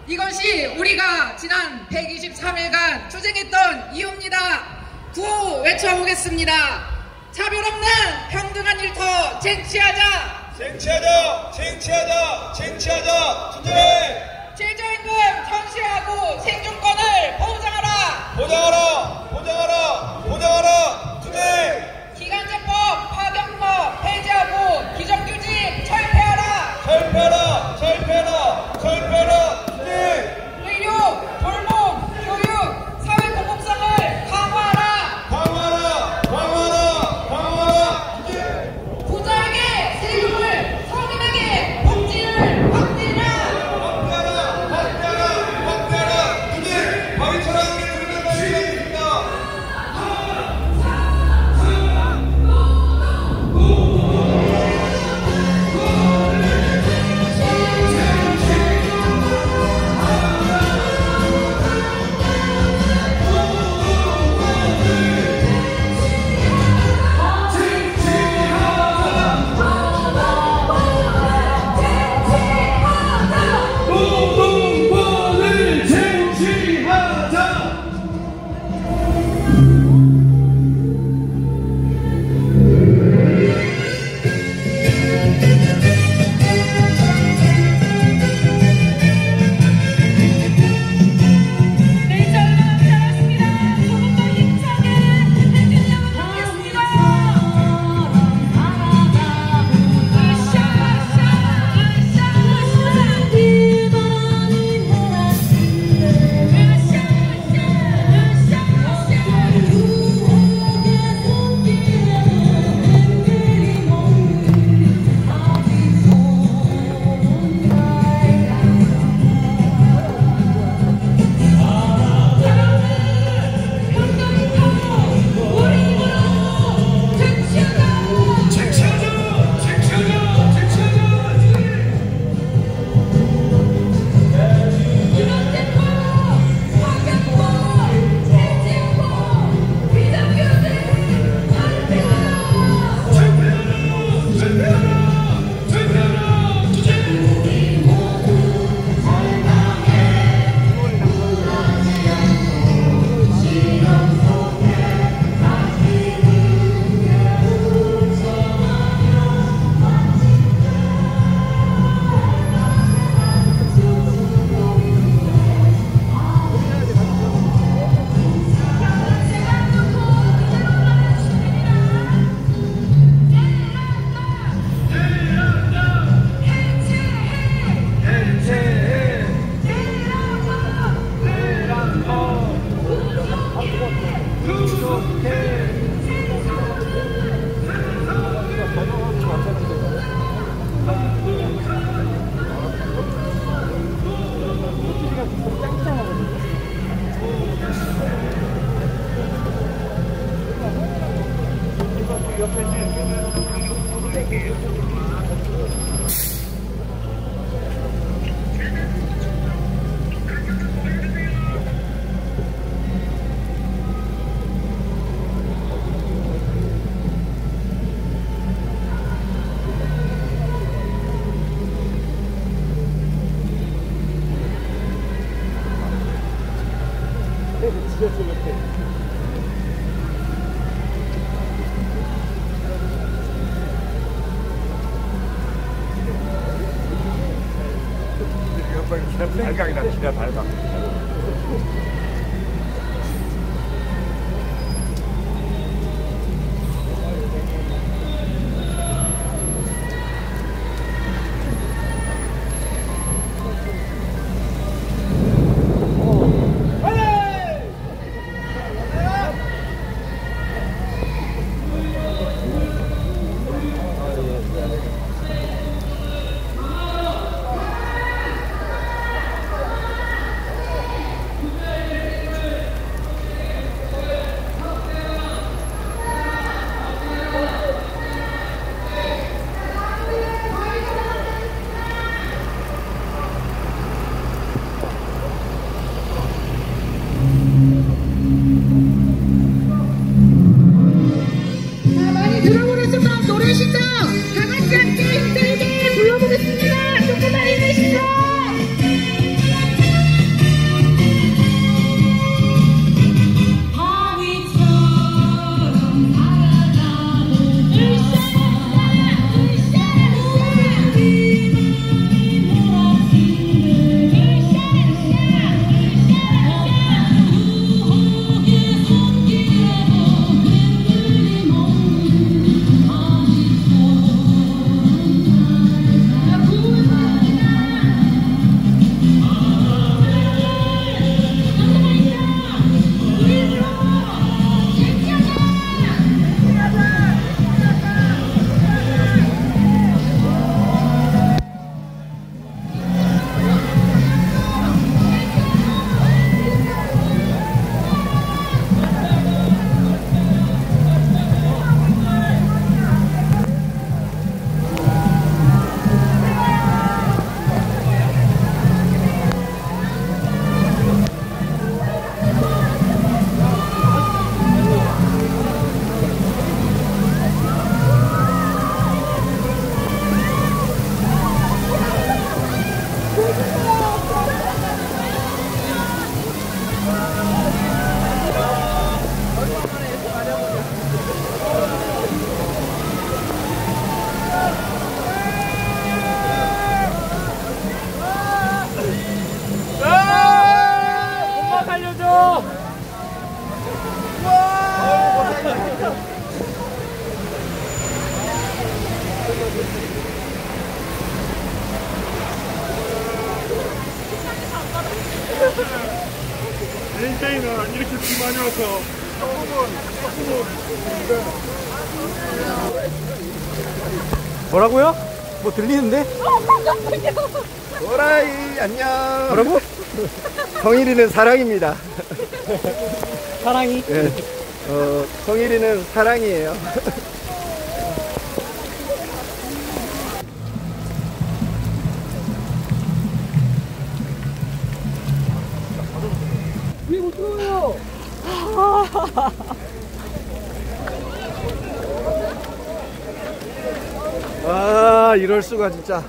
이것이 우리가 지난 123일간 투쟁했던 이유입니다. 구호 외쳐보겠습니다. 차별 없는 평등한 일터 쟁취하자. 쟁취하자. 쟁취하자. 쟁취하자. 투쟁. 최저임금 현실하고 생존권을 보장하라. 보장하라. 보장하라. 보장하라. 투쟁. 기간제법, 파견법 폐지하고 기정규직 철폐하라. 철폐하라. 철폐하라. 철폐하라. 투쟁. 의료, 돌봄, 교육, 사회 공공성을 강화하라. 강화하라. 강화하라. 강화하라. 투쟁. 부자에게 세금을, 서민에게 복지를 확대하라. 확대하라. 확대하라. 확대하라. 투쟁. 방위철학의 들으면 시간입니다. 노동권을 쟁취하자. 발각이다, 지뢰 발각. 인생은 이렇게 비 많이 와서 뭐라고요? 뭐 들리는데? 호라이 안녕. 뭐라고? 성일이는 사랑입니다. 사랑이? 네. 성일이는 사랑이에요. 왜 못 들어요? 아, 이럴 수가 진짜.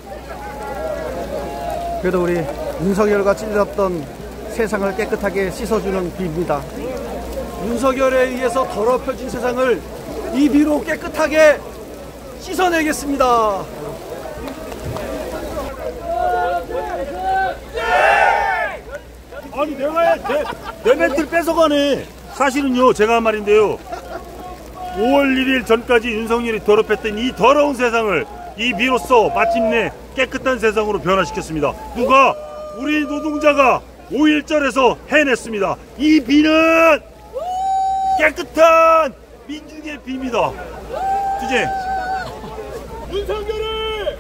그래도 우리 윤석열과 찔렸던 세상을 깨끗하게 씻어주는 비입니다. 윤석열에 의해서 더럽혀진 세상을 이 비로 깨끗하게 씻어내겠습니다. 아니 내가 내 멘트를 뺏어가네. 사실은요 제가 한 말인데요. 5월 1일 전까지 윤석열이 더럽혔던 이 더러운 세상을 이 비로소 마침내 깨끗한 세상으로 변화시켰습니다. 누가? 우리 노동자가 5.1절에서 해냈습니다. 이 비는 깨끗한 민중의 비입니다. 주제. 윤석열을